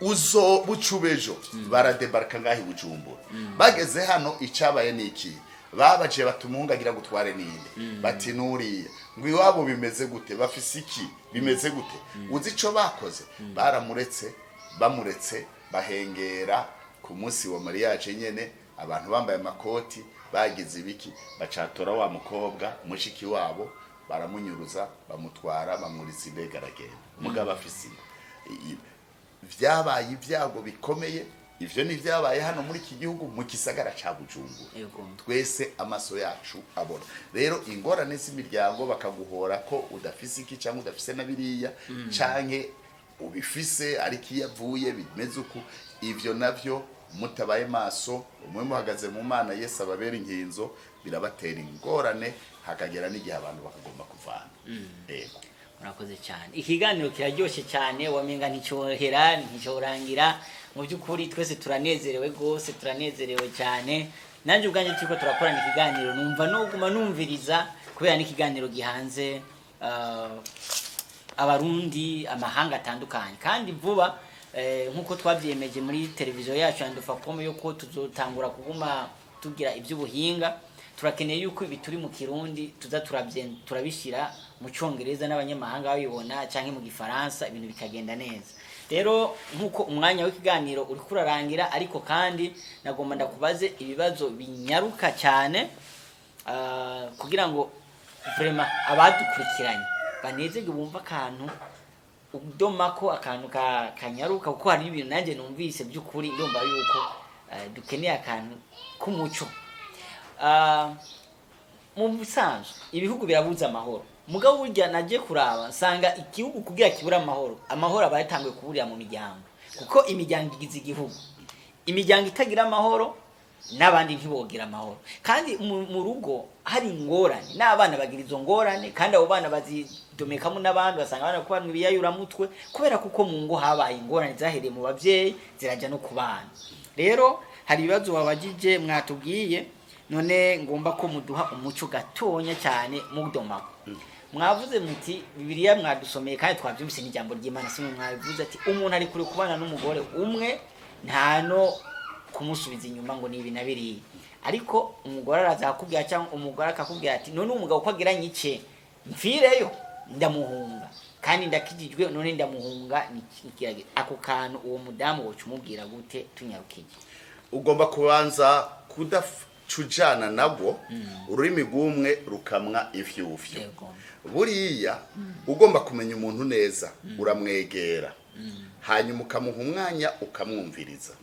uzo bucubejo baradebarka ngahi Bujumbura bageze hano icabaye niki babaje batumuhungagira gutware ninde bati nuriye ngo iwabo bimeze gute bafise iki bimeze gute uzi ico bakoze bamuretse bahengera ku munsi wa mariage nyene abantu bambaye amakoti bagize ibiki bacatora wa mukobwa mushiki wabo baramunyuruza bamutwara bamuriza ibegaragenda mugabo afise vyabaye ibyago bikomeye ivyo ni vyabaye hano muri iki gihugu mu gisagara ca Bujumbura twese amaso yacu abona rero ingorane z'imiryango bakaguhora ko udafise iki cyangwa udafise na biriya canke ubifise ariko iyavuye bimeze uko ivyo navyo mutabaye maso umwe muhagaze mu Mana Yesu ababera inkinzo birabatera ingorane hakagera n'igihe abantu bakagomba kuvana murakoze cyane ikiganiro kiraryoshe cyane wamenga nticyohera nticyorangira mu byukuri twese turanezerewe gose turanezerewe cyane nanje ubwanje turiko turakorana ikiganiro numva no guma numviriza kubera n'ikiganiro gihanze abarundi amahanga atandukanye kandi vuba nkuko twabyemeje muri televiziyo yacu Handufacom yuko tuzotangura kuguma tugira iby'ubuhinga turakeneye yuko ibi turi mu Kirundi tuza turabishira mu Cyongereza n'abanyamahanga babibona canke mu Gifaransa ibintu bikagenda neza rero nkuko umwanya w'ikiganiro uri kurarangira ariko kandi nagomba ndakubaze ibibazo binyaruka cyane kugira ngo vraiment abadukurikiranye banezege bumva akantu udomako akantu kanyaruka kuko hari ibintu nanjye numvise by'ukuri ndumva yuko dukeneye akantu k'umuco mu bisanzwe ibihugu birabuza amahoro mugabo burya naje kuraba nsanga igihugu kugira kibura amahoro abayatanguye kuburira mu miryango kuko imiryango igize igihugu imiryango itagira amahoro n'abandi ntibogira amahoro kandi mu rugo hari ingorane n'abana bagira izo ngorane kandi abo bana bazidomekamo n'abandi basanga abana kuba ibiyayuramutwe kubera kuko mu ngo habaye ingorane zahereye mu bavyeyi zirajya no ku bana rero hari ibibazo babagije mwatubwiye none ngomba ko muduha umuco gatonya cyane mudomako mwavuze muti Bibiliya mwadusomeye kandi twabyumvise n'ijambo ry'Imana simwe mwavuze ati umuntu ari kure kubana n'umugore umwe ntano kumusubiza inyuma ngo nibi nabiri ariko umugore arazakubwira cyangwa umugore akakubwira ati none umugabo kwagira nyice mfireyo ndamuhunga kandi ndakijijwe none ndamuhunga nikirage ako kantu uwo mudamu wocu mubwira gute tunyarukije ugomba kubanza kudacujana nabwo ururimi rw'umwe rukamwa ifyufyo buriya ugomba kumenya umuntu neza uramwegera hanyuma ukamuha umwanya ukamwumviriza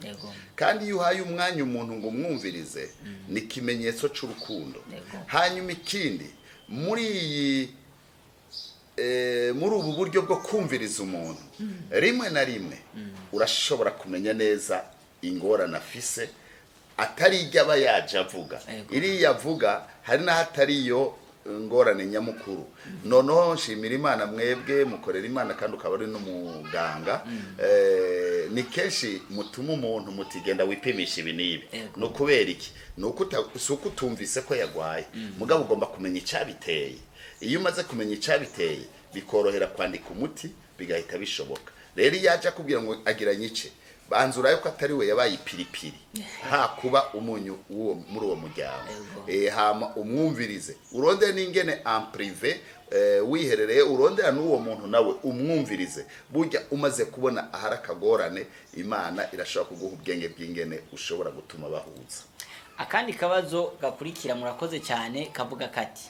kandi iyo uhaye umwanya umuntu ngo umwumvirize ni ikimenyetso cy'urukundo hanyuma ikindi muri iyi muri ubu buryo bwo kumviriza umuntu rimwe na rimwe urashobora kumenya neza ingorane afise atari ijya aba yaje avuga iriya avuga hari n'ahatari yo ngorane nyamukuru noneho nshimira Imana mwebwe mukorera Imana kandi ukaba ari n'umuganga ni kenshi mutuma umuntu mutigenda wipimisha ibi n'ibi no kubera iki nuko utumvise ko yagwaye mugabo ugomba kumenya icyabiteye iyo umaze kumenya icyabiteye bikorohera kwandika umuti bigahita bishoboka rero iyo yaje akubwira ngo agira nyice banzura yuko atari we yabaye ipiripiri ha kuba umunyu muri uwo muryango hama umwumvirize uronde n'ingene en privé wiherereye urondera n'uwo muntu nawe umwumvirize burya umaze kubona ahari akagorane Imana irashobora kuguha ubwenge bw'ingene ushobora gutuma bahuza. Akandi kabazo gakurikira murakoze cyane kavuga kati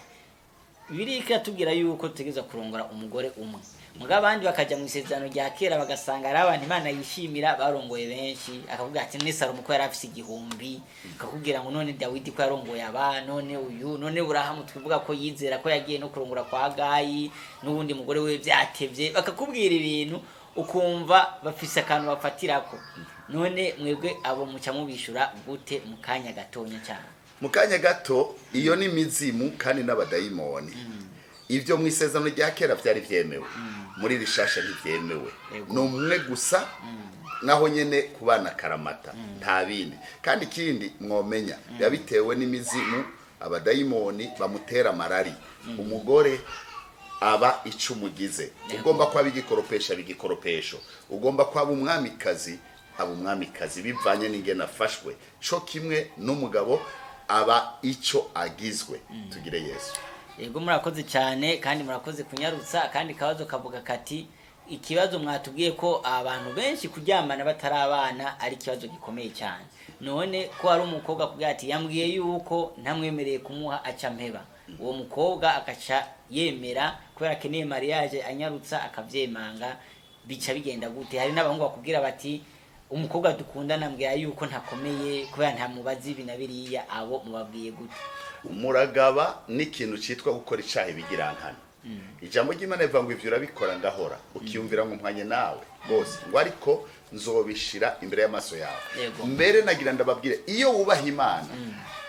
birika tubwira yuko tutegeza kurongora umugore umwe mugabandi bakajya mu isezerano rya kera bagasanga ari abantu Imana yishimira barongoye benshi akavuga ati none Salomo ko yarafise igihumbi akakubwira ngo none Dawidi ko yarongoye aba none uyu none Burahamu twivuga ko yizera ko yagiye no kurongora kwa Gayi n'ubundi mugore we byatevye bakakubwira ibintu ukumva bafise akantu bafatirako none mwebwe abo muca mubishura gute mukanya gatonya cyane mukanya gato iyo ni mizimu kandi n'abadayimoni ivyo mu isezerano rya kera byari vyemewe muri rishasha ntivyemewe no umwe gusa naho nyene kubana karamata nta bindi kandi kindi mwomenya yabitewe n'imizimu abadayimoni bamutera marari umugore aba icumugize ugomba kwa bigikoropesho ugomba kwa umwamikazi abumwamikazi bivanye n'ingene afashwe co kimwe n'umugabo aba ico agizwe tugire Yesu. Yego murakoze cyane kandi murakoze kunyarutsa kandi kabazo kavuga kati ikibazo mwatubwiye ko abantu benshi kuryamana batarabana ari ikibazo gikomeye cyane none ko ari umukobwa kugira ati yambwiye yuko ntamwemereye kumuha acampeba uwo mukobwa akaca yemera kubera keneye mariage anyarutsa akavyemanga bica bigenda gute hari n'abahungu bakubwira bati umukobwa dukundana mbwira yuko ntakomeye kubera nta mubazi binabiriya abo mubabwiye gute umuragaba n'ikintu citwa gukora icahe bigirankana ijambo ry'Imana rivuga ngo ivyo urabikora ngahora ukiyumvira ngo mpanye nawe bose ngo ariko nzobishira imbere y'amaso yawe mbere nagira ndababwire iyo wubaha Imana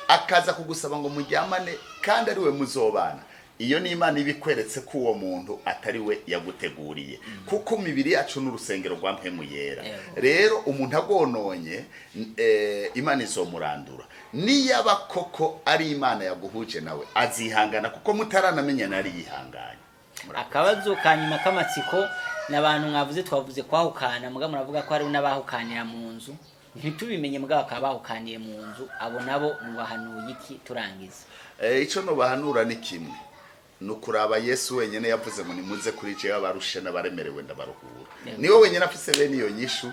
akaza kugusaba ngo muryamane kandi ari we muzobana iyo ni Imana ibikweretse ko uwo muntu atari we yaguteguriye kuko imibiri yacu n'urusengero rwa mpemu yera rero umuntu agononye Imana izomurandura niyaba koko ari Imana yaguhuje nawe azihangana kuko mutaranamenya nari yihanganye. Akabazo kanyuma kamatsiko n'abantu mwavuze twavuze kwahukana muga muravuga ko hari n'abahukanira mu nzu ntitubimenye muga bakabahukaniye mu nzu abo nabo mubahanuye iki turangiza ico no bahanura ni kimwe nukuraba Yesu wenyene yavuze ngo nimuze kuri je abarushe n'abaremerewe ndabaruhura niwe wenyene afise bene iyo nyishu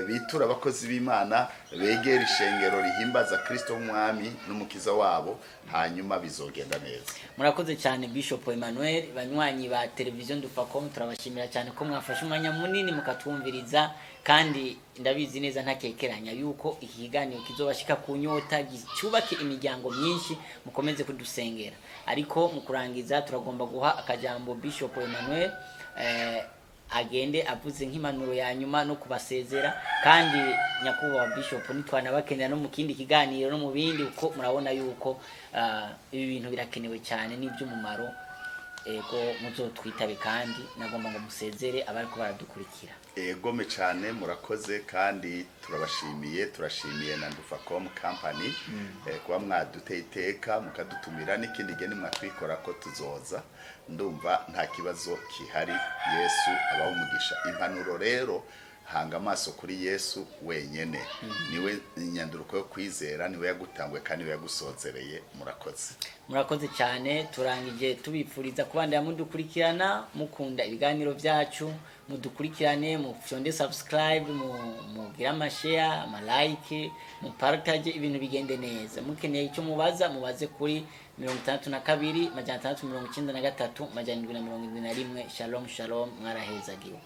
bitura abakozi b'Imana begera ishengero rihimbaza Kristo umwami n'umukiza wabo hanyuma bizogenda neza. Murakoze cyane Bishop Emmanuel banywanyi ba television Dufacom turabashimira cyane ko mwafashe umwanya munini mukatwumviriza kandi ndabizi neza ntakekeranya yuko ikiganiro kizobashika kunyota cyubake imiryango myinshi mukomeze kudusengera ariko mukurangiza turagomba guha akajambo Bishop Emmanuel agende avuze nk'impanuro ya nyuma no kubasezera kandi nyakubahwa Bishop nitwana bakenera no mu kindi kiganiro no mu bindi uko murabona yuko ibi bintu birakenewe cyane n'iby'umumaro ego muzotwitabe kandi nagomba ngo musezere abariko baradukurikira. Egome cyane murakoze kandi turashimiye na Dufacom company kuba mwaduteye iteka mukadutumira n'ikindi gene mwatwikora ko tuzoza ndumva nta kibazo kihari Yesu abaho umugisha impanuro rero hanga amaso kuri Yesu wenyene niwe inyanduruko yo kwizera niwe yagutangwe kandi niwe yagusozereye murakoze cyane turangije tubipfuriza kubanda yamudukurikirana mukunda ibiganiro byacu mudukurikirane mufyonde subscribe mugira amashare amalike mupartage ibintu bigende neza mukeneye icyo mubaze kuri 62 693 771 shalom mwarahezagiwe.